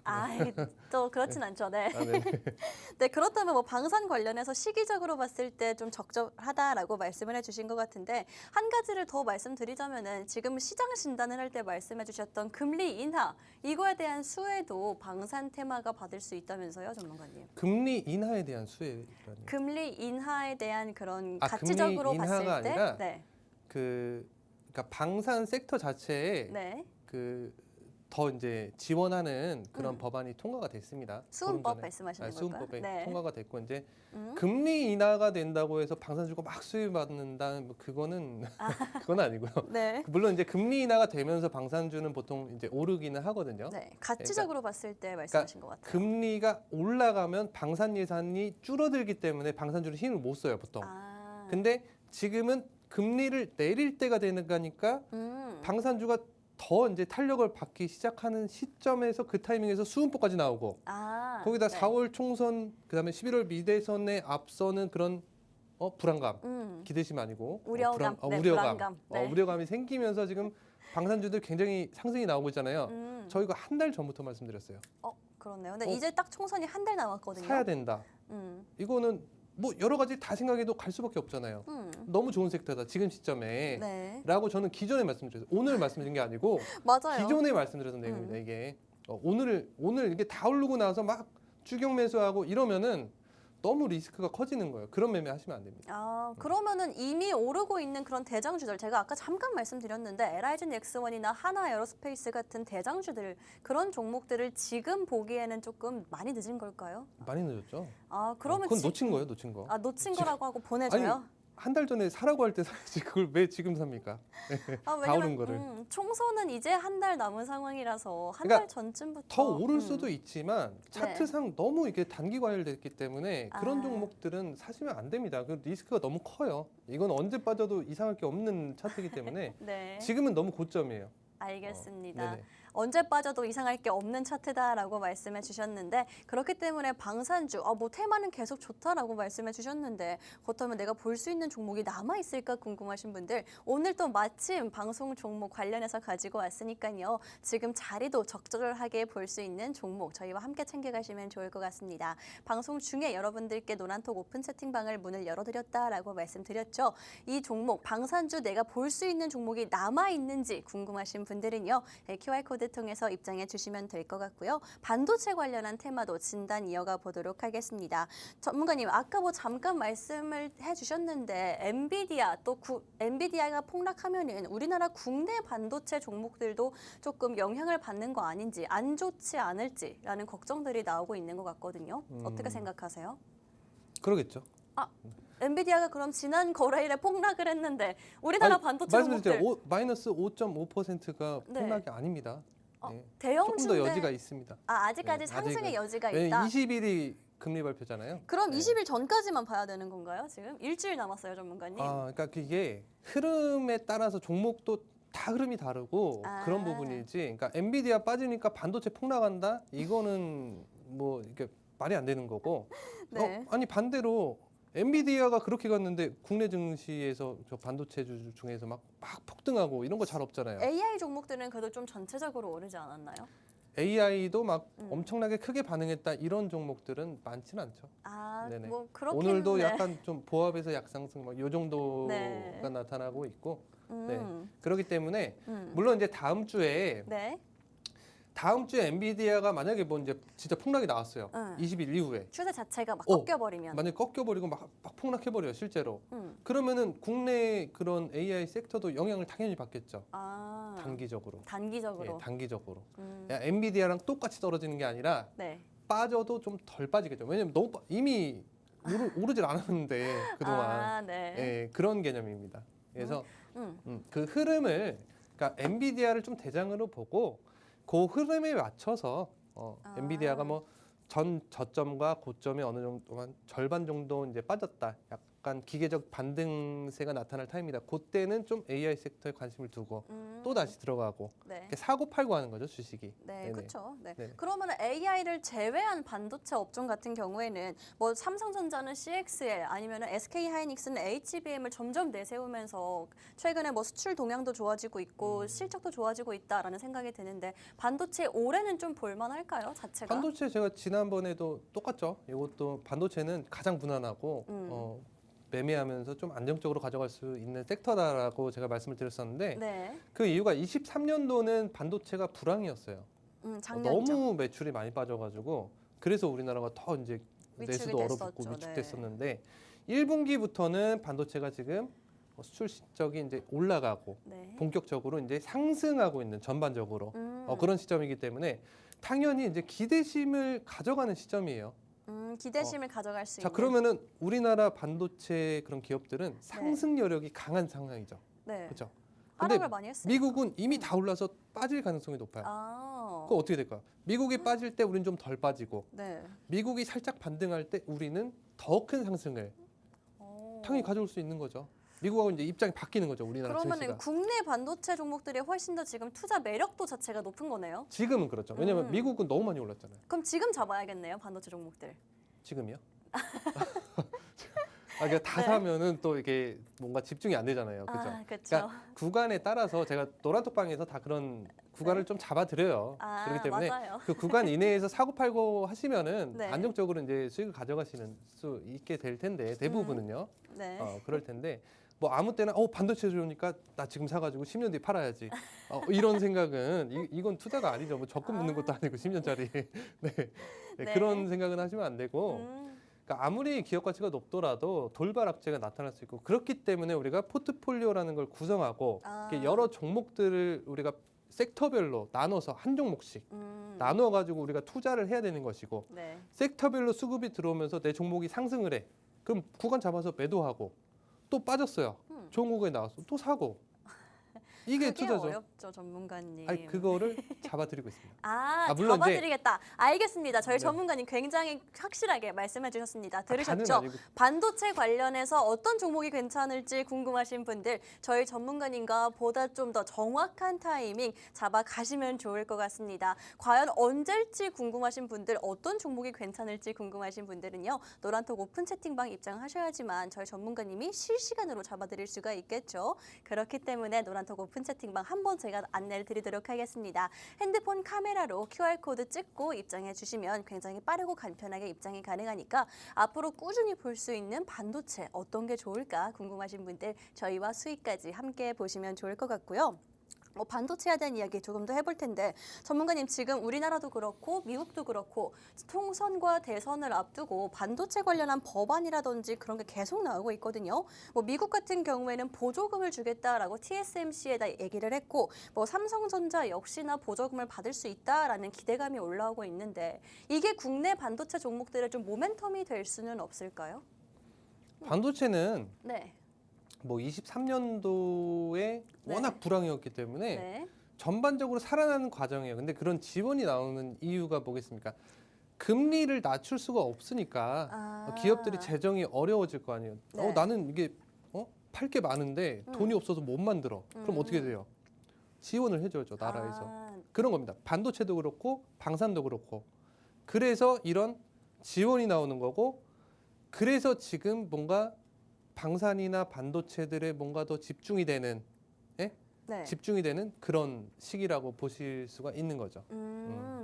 또 그렇진 않죠. 네. 네. 네, 그렇다면 뭐 방산 관련해서 시기적으로 봤을 때 좀 적절하다라고 말씀을 해주신 것 같은데 한 가지를 더 말씀드리자면은 지금 시장 진단을 할 때 말씀해주셨던 금리 인하 이거에 대한 수혜도 방산 테마가 받을 수 있다면서요, 전문가님? 금리 인하에 대한 수혜라니. 금리 인하에 대한 그런 금리 가치적으로 봤을 인하가 때, 아니라 네, 그러니까 방산 섹터 자체에 네, 더 이제 지원하는 그런 음. 법안이 통과가 됐습니다. 수은법 보름 전에. 말씀하시는 걸까요? 수은법에 네. 통과가 됐고 이제 음. 금리 인하가 된다고 해서 방산주가 막 수익 받는다는 뭐 그거는 그건 아니고요. 네. 물론 이제 금리 인하가 되면서 방산주는 보통 이제 오르기는 하거든요. 네, 가치적으로 봤을 때 말씀하신 것 같아요. 금리가 올라가면 방산 예산이 줄어들기 때문에 방산주는 힘을 못 써요 보통. 근데 지금은 금리를 내릴 때가 되는 거니까 방산주가 더 이제 탄력을 받기 시작하는 시점에서 그 타이밍에서 수은법까지 나오고 거기다 네. 4월 총선 그다음에 11월 미대선에 앞서는 그런 불안감 기대심 아니고 우려감, 우려감 네. 우려감이 생기면서 지금 방산주들 굉장히 상승이 나오고 있잖아요. 저희가 한 달 전부터 말씀드렸어요. 그렇네요. 근데 이제 딱 총선이 한 달 남았거든요. 사야 된다. 이거는 뭐 여러 가지 다 생각해도 갈 수밖에 없잖아요. 너무 좋은 섹터다 지금 시점에 네. 라고 저는 기존에 말씀드렸어요. 오늘 말씀드린 게 아니고 맞아요. 기존에 말씀드렸던 내용입니다. 이게 오늘 이게 다 오르고 나서 막 추격 매수하고 이러면은 너무 리스크가 커지는 거예요. 그런 매매 하시면 안 됩니다. 그러면은 이미 오르고 있는 그런 대장주들 제가 아까 잠깐 말씀드렸는데 LIG 넥스원이나 하나 에어로스페이스 같은 대장주들 그런 종목들을 지금 보기에는 조금 많이 늦은 걸까요? 많이 늦었죠. 그러면 그건 놓친 거예요, 놓친 거. 놓친 거라고 하고 보내줘요? 아니, 한 달 전에 사라고 할 때 사야지 그걸 왜 지금 삽니까? 다 오른 거를. 총선은 이제 한 달 남은 상황이라서 한 그러니까 달 전쯤부터 더 오를 수도 있지만 차트상 너무 이게 단기 과열됐기 때문에 그런 종목들은 사시면 안 됩니다. 그 리스크가 너무 커요. 이건 언제 빠져도 이상할 게 없는 차트이기 때문에 네. 지금은 너무 고점이에요. 알겠습니다. 네네. 언제 빠져도 이상할 게 없는 차트다라고 말씀해 주셨는데 그렇기 때문에 방산주, 뭐 테마는 계속 좋다라고 말씀해 주셨는데 그렇다면 내가 볼 수 있는 종목이 남아있을까 궁금하신 분들 오늘 또 마침 방송 종목 관련해서 가지고 왔으니까요. 지금 자리도 적절하게 볼 수 있는 종목 저희와 함께 챙겨가시면 좋을 것 같습니다. 방송 중에 여러분들께 노란톡 오픈 채팅방을 문을 열어드렸다라고 말씀드렸죠. 이 종목 방산주 내가 볼 수 있는 종목이 남아있는지 궁금하신 분들은요. QR코드 통해서 입장해 주시면 될 것 같고요. 반도체 관련한 테마도 진단 이어가 보도록 하겠습니다. 전문가님 아까 뭐 잠깐 말씀을 해주셨는데 엔비디아 엔비디아가 폭락하면은 우리나라 국내 반도체 종목들도 조금 영향을 받는 거 아닌지 안 좋지 않을지라는 걱정들이 나오고 있는 것 같거든요. 어떻게 생각하세요? 그러겠죠. 엔비디아가 그럼 지난 거래일에 폭락을 했는데 우리나라 반도체 종목들 말씀드렸죠. 마이너스 5.5%가 네. 폭락이 아닙니다. 네. 대형주인데 조금 더 여지가 있습니다. 아직까지 네, 상승의 아직은. 여지가 왜냐면 있다. 20일이 금리 발표잖아요. 그럼 네. 20일 전까지만 봐야 되는 건가요? 지금 일주일 남았어요, 전문가님. 그러니까 그게 흐름에 따라서 종목도 다 흐름이 다르고 그런 부분이지. 그러니까 엔비디아 빠지니까 반도체 폭락한다? 이거는 뭐 이게 말이 안 되는 거고. 네. 아니 반대로 엔비디아가 그렇게 갔는데 국내 증시에서 저 반도체주 중에서 막 폭등하고 이런 거 잘 없잖아요. AI 종목들은 그래도 좀 전체적으로 오르지 않았나요? AI도 막 엄청나게 크게 반응했다 이런 종목들은 많지는 않죠. 아, 네네. 뭐 그렇긴 오늘도 네. 약간 좀 보합에서 약상승 막 요 정도가 네. 나타나고 있고 음. 그렇기 때문에 음. 물론 이제 다음 주에 네. 엔비디아가 만약에 뭐 이제 진짜 폭락이 나왔어요. 20일 이후에 추세 자체가 막 어, 꺾여버리면. 만약에 꺾여버리고 막 폭락해버려요 실제로. 음. 그러면은 국내 그런 AI 섹터도 영향을 당연히 받겠죠. 아. 단기적으로. 단기적으로. 예, 단기적으로. 음. 야, 엔비디아랑 똑같이 떨어지는 게 아니라 네. 빠져도 좀 덜 빠지겠죠. 왜냐면 너무 이미 오르질 않았는데 그동안 아, 네. 예, 그런 개념입니다. 그래서 음. 그 흐름을 그러니까 엔비디아를 좀 대장으로 보고 그 흐름에 맞춰서 엔비디아가 뭐 전 저점과 고점이 어느 정도 한 절반 정도 이제 빠졌다. 약간 기계적 반등세가 나타날 타임이다. 그때는 좀 AI 섹터에 관심을 두고 또 다시 들어가고 네. 이렇게 사고 팔고 하는 거죠 주식이. 네, 네네. 그렇죠. 네. 네네. 그러면 AI를 제외한 반도체 업종 같은 경우에는 뭐 삼성전자는 CXL 아니면 SK하이닉스는 HBM을 점점 내세우면서 최근에 뭐 수출 동향도 좋아지고 있고 실적도 좋아지고 있다라는 생각이 드는데 반도체 올해는 좀 볼만할까요, 자체가? 반도체 제가 지난번에도 똑같죠. 이것도 반도체는 가장 무난하고 매매하면서 좀 안정적으로 가져갈 수 있는 섹터다라고 제가 말씀을 드렸었는데 네. 그 이유가 23년도는 반도체가 불황이었어요. 작년이죠. 너무 매출이 많이 빠져가지고 그래서 우리나라가 더 이제 위축이 내수도 얼어붙고 됐었죠. 위축됐었는데 1분기부터는 반도체가 지금 수출 실적이 이제 올라가고 네. 본격적으로 이제 상승하고 있는 전반적으로 음. 그런 시점이기 때문에 당연히 이제 기대심을 가져가는 시점이에요. 기대심을 가져갈 수 자 있는. 그러면은 우리나라 반도체 그런 기업들은 상승 여력이 강한 상황이죠. 네. 그렇죠. 하락을 많이 했어요. 미국은 이미 다 올라서 빠질 가능성이 높아요. 아. 그거 어떻게 될까요? 미국이 빠질 때 우리는 좀 덜 빠지고 네. 미국이 살짝 반등할 때 우리는 더 큰 상승을 당연히 가져올 수 있는 거죠. 미국하고 이제 입장이 바뀌는 거죠. 우리나라 그러면은 증시가. 국내 반도체 종목들이 훨씬 더 지금 투자 매력도 자체가 높은 거네요. 지금은 그렇죠. 왜냐하면 미국은 너무 많이 올랐잖아요. 그럼 지금 잡아야겠네요, 반도체 종목들. 지금이요? 그러니까 다 사면은 또 이게 뭔가 집중이 안 되잖아요. 그죠? 아, 그렇죠. 그러니까 구간에 따라서 제가 노란톡방에서 다 그런 구간을 좀 잡아드려요. 아, 그렇기 때문에 맞아요. 그 구간 이내에서 사고 팔고 하시면은 네. 안정적으로 이제 수익을 가져가시는 수 있게 될 텐데 대부분은요. 네. 그럴 텐데 뭐 아무 때나 반도체 좋으니까 나 지금 사가지고 10년 뒤에 팔아야지. 이런 생각은 이건 투자가 아니죠. 뭐 적금 묻는 것도 아니고 10년짜리. 네. 네. 그런 생각은 하시면 안 되고. 그러니까 아무리 기업 가치가 높더라도 돌발 악재가 나타날 수 있고 그렇기 때문에 우리가 포트폴리오라는 걸 구성하고 이렇게 여러 종목들을 우리가 섹터별로 나눠서 한 종목씩 나눠 가지고 우리가 투자를 해야 되는 것이고 네. 섹터별로 수급이 들어오면서 내 종목이 상승을 해. 그럼 구간 잡아서 매도하고 또 빠졌어요. 좋은 구간에 나왔어. 또 사고. 이게 그게 투자죠. 어렵죠, 전문가님. 아니 그거를 잡아드리고 있습니다. 물론 물론 이제- 잡아드리겠다. 알겠습니다. 저희 네. 전문가님 굉장히 확실하게 말씀해 주셨습니다. 다는 들으셨죠? 아니고. 반도체 관련해서 어떤 종목이 괜찮을지 궁금하신 분들 저희 전문가님과 보다 좀 더 정확한 타이밍 잡아 가시면 좋을 것 같습니다. 과연 언제일지 궁금하신 분들 어떤 종목이 괜찮을지 궁금하신 분들은요. 노란톡 오픈 채팅방 입장하셔야지만 저희 전문가님이 실시간으로 잡아드릴 수가 있겠죠. 그렇기 때문에 노란톡 오픈 채팅방 한번 제가 안내를 드리도록 하겠습니다. 핸드폰 카메라로 QR코드 찍고 입장해 주시면 굉장히 빠르고 간편하게 입장이 가능하니까 앞으로 꾸준히 볼 수 있는 반도체 어떤 게 좋을까 궁금하신 분들 저희와 수익까지 함께 보시면 좋을 것 같고요. 반도체에 대한 이야기 조금 더 해볼 텐데 전문가님 지금 우리나라도 그렇고 미국도 그렇고 총선과 대선을 앞두고 반도체 관련한 법안이라든지 그런 게 계속 나오고 있거든요. 미국 같은 경우에는 보조금을 주겠다라고 TSMC에다 얘기를 했고 삼성전자 역시나 보조금을 받을 수 있다라는 기대감이 올라오고 있는데 이게 국내 반도체 종목들의 좀 모멘텀이 될 수는 없을까요? 반도체는 네. 23년도에 워낙 불황이었기 때문에 네. 전반적으로 살아나는 과정이에요. 근데 그런 지원이 나오는 이유가 뭐겠습니까? 금리를 낮출 수가 없으니까 기업들이 재정이 어려워질 거 아니에요. 네. 나는 이게 팔 게 많은데 돈이 없어서 못 만들어. 그럼 어떻게 돼요? 지원을 해줘야죠, 나라에서. 그런 겁니다. 반도체도 그렇고 방산도 그렇고. 그래서 이런 지원이 나오는 거고 그래서 지금 뭔가 방산이나 반도체들에 뭔가 더 집중이 되는 네. 집중이 되는 그런 시기라고 보실 수가 있는 거죠.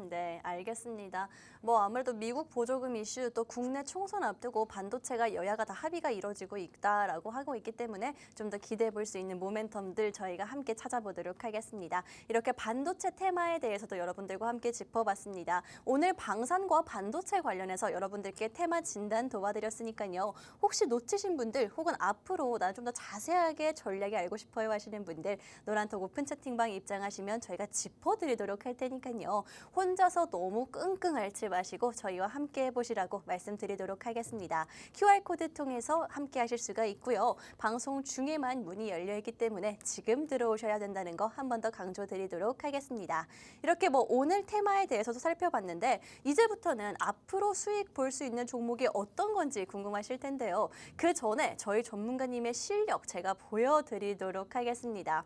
네, 알겠습니다. 뭐 아무래도 미국 보조금 이슈 또 국내 총선 앞두고 반도체가 여야가 다 합의가 이루어지고 있다라고 하고 있기 때문에 좀 더 기대해 볼 수 있는 모멘텀들 저희가 함께 찾아보도록 하겠습니다. 이렇게 반도체 테마에 대해서도 여러분들과 함께 짚어봤습니다. 오늘 방산과 반도체 관련해서 여러분들께 테마 진단 도와드렸으니까요. 혹시 놓치신 분들 혹은 앞으로 난 좀 더 자세하게 전략이 알고 싶어요 하시는 분들 노란톡 오픈 채팅방 입장하시면 저희가 짚어드리도록 할 테니까요. 혼자서 너무 끙끙 앓지 마시고 저희와 함께 해보시라고 말씀드리도록 하겠습니다. QR코드 통해서 함께 하실 수가 있고요. 방송 중에만 문이 열려있기 때문에 지금 들어오셔야 된다는 거 한 번 더 강조드리도록 하겠습니다. 이렇게 뭐 오늘 테마에 대해서도 살펴봤는데 이제부터는 앞으로 수익 볼 수 있는 종목이 어떤 건지 궁금하실 텐데요. 그 전에 저희 전문가님의 실력 제가 보여드리도록 하겠습니다.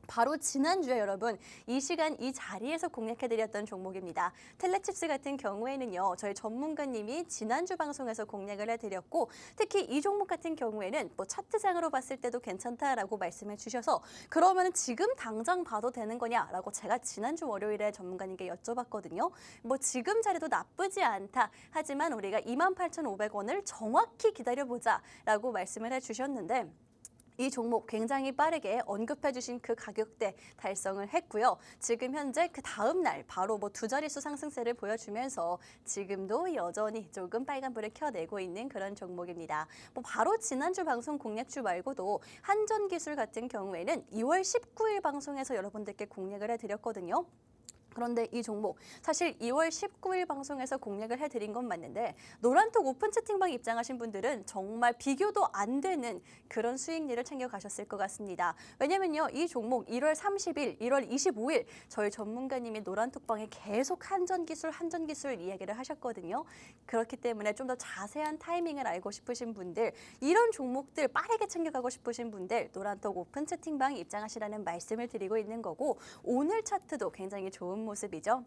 바로 지난주에 여러분 이 시간 이 자리에서 공략해드렸던 종목입니다. 텔레칩스 같은 경우에는요. 저희 전문가님이 지난주 방송에서 공략을 해드렸고 특히 이 종목 같은 경우에는 뭐 차트상으로 봤을 때도 괜찮다라고 말씀해 주셔서 그러면 지금 당장 봐도 되는 거냐라고 제가 지난주 월요일에 전문가님께 여쭤봤거든요. 뭐 지금 자리도 나쁘지 않다. 하지만 우리가 28,500원을 정확히 기다려보자라고 말씀을 해주셨는데 이 종목 굉장히 빠르게 언급해 주신 그 가격대 달성을 했고요. 지금 현재 그 다음 날 바로 뭐 두 자릿수 상승세를 보여주면서 지금도 여전히 조금 빨간불을 켜내고 있는 그런 종목입니다. 뭐 바로 지난주 방송 공략주 말고도 한전기술 같은 경우에는 2월 19일 방송에서 여러분들께 공략을 해드렸거든요. 그런데 이 종목 사실 2월 19일 방송에서 공략을 해드린 건 맞는데 노란톡 오픈 채팅방 입장하신 분들은 정말 비교도 안 되는 그런 수익률을 챙겨가셨을 것 같습니다. 왜냐면요. 이 종목 1월 30일, 1월 25일 저희 전문가님이 노란톡방에 계속 한전기술 이야기를 하셨거든요. 그렇기 때문에 좀 더 자세한 타이밍을 알고 싶으신 분들 이런 종목들 빠르게 챙겨가고 싶으신 분들 노란톡 오픈 채팅방 입장하시라는 말씀을 드리고 있는 거고 오늘 차트도 굉장히 좋은 모습이죠.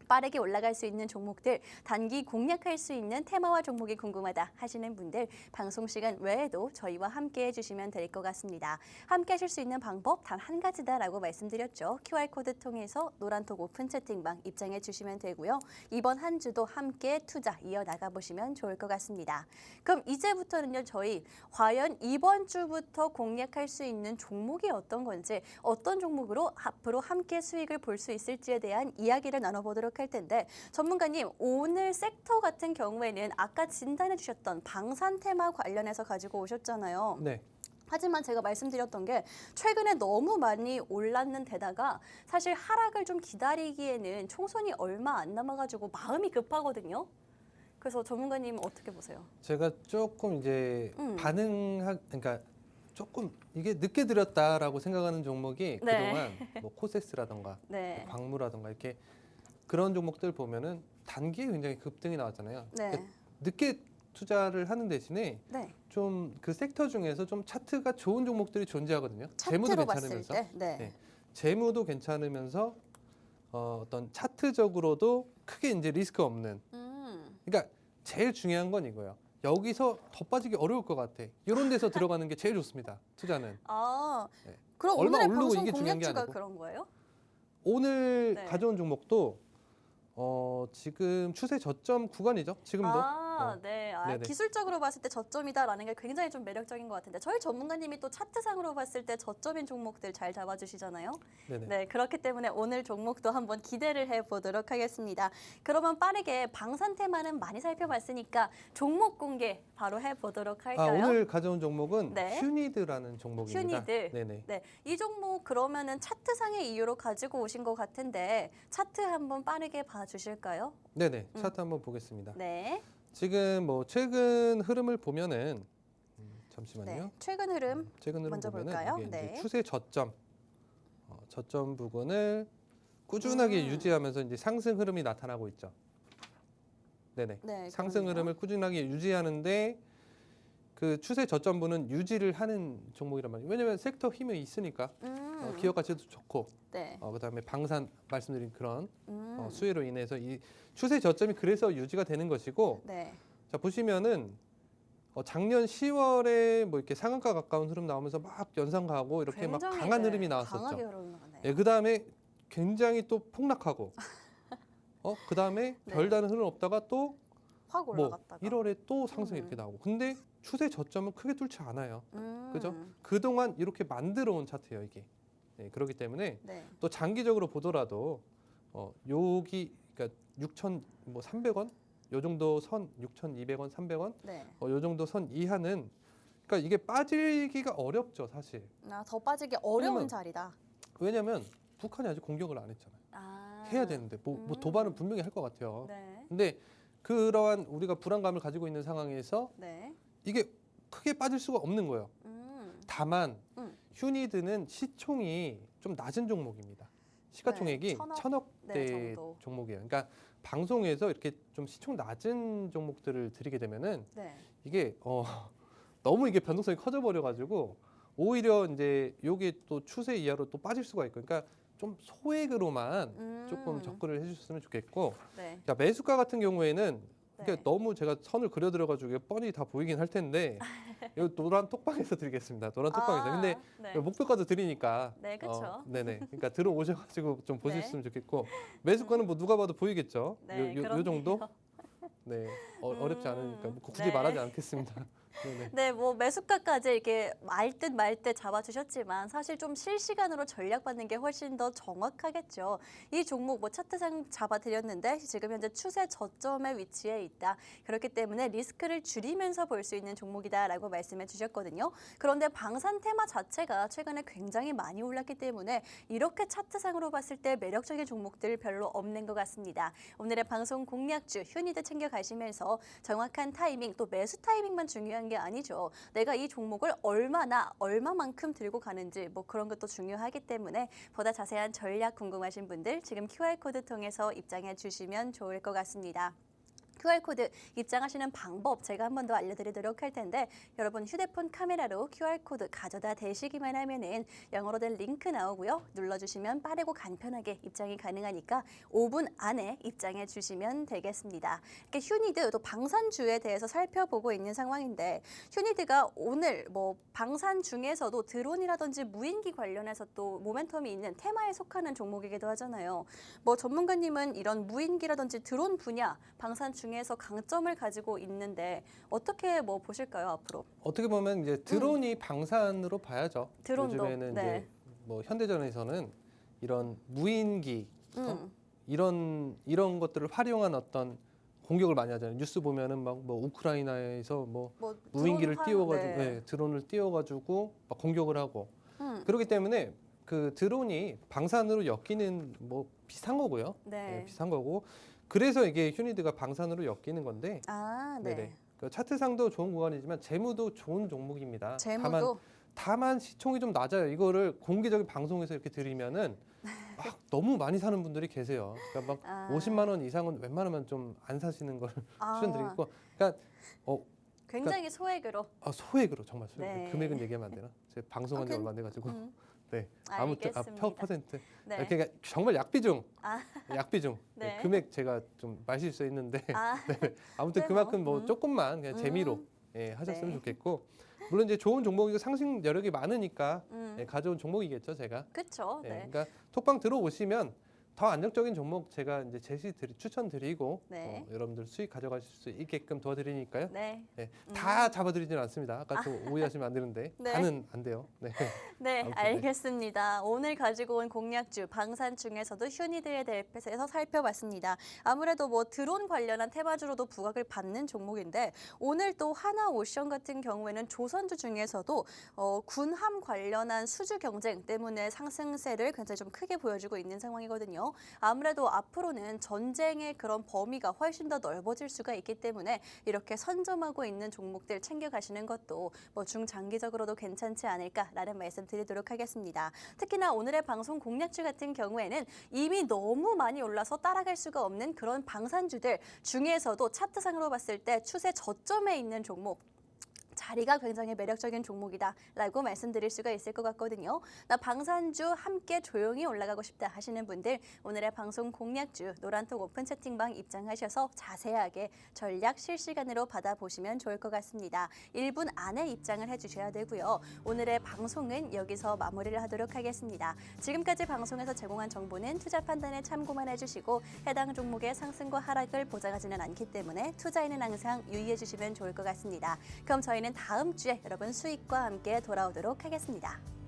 빠르게 올라갈 수 있는 종목들, 단기 공략할 수 있는 테마와 종목이 궁금하다 하시는 분들 방송 시간 외에도 저희와 함께 해주시면 될 것 같습니다. 함께 하실 수 있는 방법 단 한 가지다라고 말씀드렸죠. QR코드 통해서 노란톡 오픈 채팅방 입장해 주시면 되고요. 이번 한 주도 함께 투자 이어나가 보시면 좋을 것 같습니다. 그럼 이제부터는요. 저희 과연 이번 주부터 공략할 수 있는 종목이 어떤 건지 어떤 종목으로 앞으로 함께 수익을 볼 수 있을지에 대한 이야기를 나눠보도록 할 텐데 전문가님 오늘 섹터 같은 경우에는 아까 진단해 주셨던 방산 테마 관련해서 가지고 오셨잖아요. 네. 하지만 제가 말씀드렸던 게 최근에 너무 많이 올랐는 데다가 사실 하락을 좀 기다리기에는 총선이 얼마 안 남아가지고 마음이 급하거든요. 그래서 전문가님 어떻게 보세요? 제가 조금 이제 그러니까 조금 이게 늦게 들었다라고 생각하는 종목이 네. 그동안 뭐 코세스라던가 네. 광무라던가 이렇게 그런 종목들 보면은 단기에 굉장히 급등이 나왔잖아요. 네. 그러니까 늦게 투자를 하는 대신에 네. 좀 그 섹터 중에서 좀 차트가 좋은 종목들이 존재하거든요. 재무도 차트로 봤을 괜찮으면서, 때. 네. 네. 재무도 괜찮으면서 어떤 차트적으로도 크게 이제 리스크 없는. 그러니까 제일 중요한 건 이거예요. 여기서 더 빠지기 어려울 것 같아. 이런 데서 들어가는 게 제일 좋습니다. 투자는. 아, 네. 그럼 얼마 오늘의 오르고 방송 이게 중요한 게 공략주가 아니고. 그런 거예요? 오늘 네. 가져온 종목도 지금 추세 저점 구간이죠. 지금도. 네. 네네. 기술적으로 봤을 때 저점이다라는 게 굉장히 좀 매력적인 것 같은데 저희 전문가님이 또 차트상으로 봤을 때 저점인 종목들 잘 잡아주시잖아요. 네네. 네, 그렇기 때문에 오늘 종목도 한번 기대를 해보도록 하겠습니다. 그러면 빠르게 방산 테마는 많이 살펴봤으니까 종목 공개 바로 해보도록 할까요? 오늘 가져온 종목은 네. 휴니드라는 종목입니다. 휴니드. 네네. 네, 이 종목 그러면은 차트상의 이유로 가지고 오신 것 같은데 차트 한번 빠르게 봐주실까요? 네네. 차트 한번 보겠습니다. 네. 지금 뭐 최근 흐름을 보면은 잠시만요. 네. 최근 흐름 최근 흐름 먼저 보면은 볼까요? 이게 네. 이제 추세 저점, 저점 부근을 꾸준하게 유지하면서 이제 상승 흐름이 나타나고 있죠. 네네. 네, 상승 그럼요. 흐름을 꾸준하게 유지하는데 그 추세 저점부는 유지를 하는 종목이란 말이에요. 왜냐하면 섹터 힘이 있으니까 기업 가치도 좋고 네. 그다음에 방산 말씀드린 그런 음. 수혜로 인해서 이 추세 저점이 그래서 유지가 되는 것이고 네. 자 보시면은 작년 10월에 뭐 이렇게 상한가 가까운 흐름 나오면서 막 연상 가고 이렇게 막 굉장히, 강한 네, 흐름이 나왔었죠. 강하게 흘러나가네요. 예, 그 다음에 굉장히 또 폭락하고, 그 다음에 네. 별다른 흐름 없다가 또 확 뭐 올라갔다가. 1월에 또 상승이 음. 이렇게 나오고. 근데 추세 저점은 크게 뚫지 않아요. 음. 그죠? 그동안 이렇게 만들어 온 차트예요, 이게. 예, 그렇기 때문에 네. 또 장기적으로 보더라도 여기 그러니까 6,300원 요 정도 선 6,200원, 300원 네. 요 정도 선 이하는 그러니까 이게 빠지기가 어렵죠, 사실. 더 빠지기 어려운 왜냐면- 자리다. 왜냐면 북한이 아직 공격을 안 했잖아요. 아. 해야 되는데 뭐 도발은 분명히 할 것 같아요. 네. 근데 그러한 우리가 불안감을 가지고 있는 상황에서 네. 이게 크게 빠질 수가 없는 거예요. 다만 음. 휴니드는 시총이 좀 낮은 종목입니다. 시가총액이 네, 1,000억 네, 대 정도. 종목이에요. 그러니까 방송에서 이렇게 좀 시총 낮은 종목들을 드리게 되면은 네. 이게 너무 이게 변동성이 커져 버려 가지고 오히려 이제 요게 또 추세 이하로 또 빠질 수가 있고, 그러니까 좀 소액으로만 조금 접근을 해주셨으면 좋겠고, 네. 자, 매수가 같은 경우에는 네. 이게 너무 제가 선을 그려드려가지고 뻔히 다 보이긴 할 텐데 이 노란 톡방에서 드리겠습니다. 노란 톡방에서. 근데 네. 목표가도 드리니까. 네, 그쵸. 네네. 그러니까 들어오셔가지고 좀 네. 보셨으면 좋겠고, 매수가는 뭐 누가 봐도 보이겠죠. 네, 요 정도. 그렇네요. 네. 어렵지 않으니까 뭐 굳이 네. 말하지 않겠습니다. 네네. 네, 뭐 매수가까지 이렇게 말 듯 말 듯 잡아주셨지만 사실 좀 실시간으로 전략받는 게 훨씬 더 정확하겠죠. 이 종목 뭐 차트상 잡아드렸는데 지금 현재 추세 저점에 위치해 있다. 그렇기 때문에 리스크를 줄이면서 볼 수 있는 종목이다라고 말씀해 주셨거든요. 그런데 방산 테마 자체가 최근에 굉장히 많이 올랐기 때문에 이렇게 차트상으로 봤을 때 매력적인 종목들 별로 없는 것 같습니다. 오늘의 방송 공략주 휴니드 챙겨가시면서 정확한 타이밍 또 매수 타이밍만 중요한 게 아니죠. 내가 이 종목을 얼마만큼 들고 가는지 뭐 그런 것도 중요하기 때문에 보다 자세한 전략 궁금하신 분들 지금 QR코드 통해서 입장해 주시면 좋을 것 같습니다. QR코드 입장하시는 방법 제가 한 번 더 알려드리도록 할 텐데 여러분 휴대폰 카메라로 QR코드 가져다 대시기만 하면은 영어로 된 링크 나오고요. 눌러주시면 빠르고 간편하게 입장이 가능하니까 5분 안에 입장해 주시면 되겠습니다. 이렇게 휴니드 또 방산주에 대해서 살펴보고 있는 상황인데 휴니드가 오늘 뭐 방산 중에서도 드론이라든지 무인기 관련해서 또 모멘텀이 있는 테마에 속하는 종목이기도 하잖아요. 뭐 전문가님은 이런 무인기라든지 드론 분야 방산 중에서 강점을 가지고 있는데 어떻게 뭐 보실까요 앞으로? 어떻게 보면 이제 드론이 방산으로 봐야죠. 드론도, 요즘에는 네. 이제 뭐 현대전에서는 이런 무인기 음. 이런 것들을 활용한 어떤 공격을 많이 하잖아요. 뉴스 보면은 막 뭐 우크라이나에서 뭐 뭐 무인기를 드론 띄워가지고 네. 네, 드론을 띄워가지고 막 공격을 하고 음. 그렇기 때문에 그 드론이 방산으로 엮이는 뭐 비슷한 거고요. 네. 비슷한 거고 그래서 이게 휴니드가 방산으로 엮이는 건데 아, 네. 네네. 그 차트상도 좋은 구간이지만 재무도 좋은 종목입니다. 재무도 다만 시총이 좀 낮아요. 이거를 공개적인 방송에서 이렇게 드리면은 막 너무 많이 사는 분들이 계세요. 그러니까 막 아. 50만 원 이상은 웬만하면 좀 안 사시는 걸 아. 추천드리고, 그러니까 굉장히 소액으로. 소액으로 정말 소액. 네. 금액은 얘기하면 안 되나? 제가 방송한 지 얼마 안 돼가지고. 음. 네. 아무튼 알겠습니다. 퍼센트. 네. 그러니까 정말 약비중. 아. 약비중. 네. 금액 제가 좀 말실수했는데. 아, 아무튼 네, 그만큼 뭐, 뭐 조금만 그냥 재미로 하셨으면 네. 좋겠고, 물론 이제 좋은 종목이고 상승 여력이 많으니까 음. 가져온 종목이겠죠, 제가. 그렇죠. 네. 그러니까 톡방 들어오시면 더 안정적인 종목 제가 이제 추천드리고 네. 여러분들 수익 가져가실 수 있게끔 도와드리니까요. 네. 네, 다 잡아드리지는 않습니다. 아까 좀 오해하시면 안 되는데 네. 다는 안 돼요. 네. 네, 아무튼, 네. 알겠습니다. 오늘 가지고 온 공략주 방산 중에서도 휴니드에 대해서 살펴봤습니다. 아무래도 뭐 드론 관련한 테마주로도 부각을 받는 종목인데 오늘 또 하나오션 같은 경우에는 조선주 중에서도 군함 관련한 수주 경쟁 때문에 상승세를 굉장히 좀 크게 보여주고 있는 상황이거든요. 아무래도 앞으로는 전쟁의 그런 범위가 훨씬 더 넓어질 수가 있기 때문에 이렇게 선점하고 있는 종목들 챙겨가시는 것도 뭐 중장기적으로도 괜찮지 않을까라는 말씀 드리도록 하겠습니다. 특히나 오늘의 방송 공략주 같은 경우에는 이미 너무 많이 올라서 따라갈 수가 없는 그런 방산주들 중에서도 차트상으로 봤을 때 추세 저점에 있는 종목 자리가 굉장히 매력적인 종목이다라고 말씀드릴 수가 있을 것 같거든요. 나 방산주 함께 조용히 올라가고 싶다 하시는 분들 오늘의 방송 공략주 노란톡 오픈 채팅방 입장하셔서 자세하게 전략 실시간으로 받아보시면 좋을 것 같습니다. 1분 안에 입장을 해주셔야 되고요. 오늘의 방송은 여기서 마무리를 하도록 하겠습니다. 지금까지 방송에서 제공한 정보는 투자 판단에 참고만 해주시고 해당 종목의 상승과 하락을 보장하지는 않기 때문에 투자에는 항상 유의해 주시면 좋을 것 같습니다. 그럼 저희는 다음 주에 여러분 수익과 함께 돌아오도록 하겠습니다.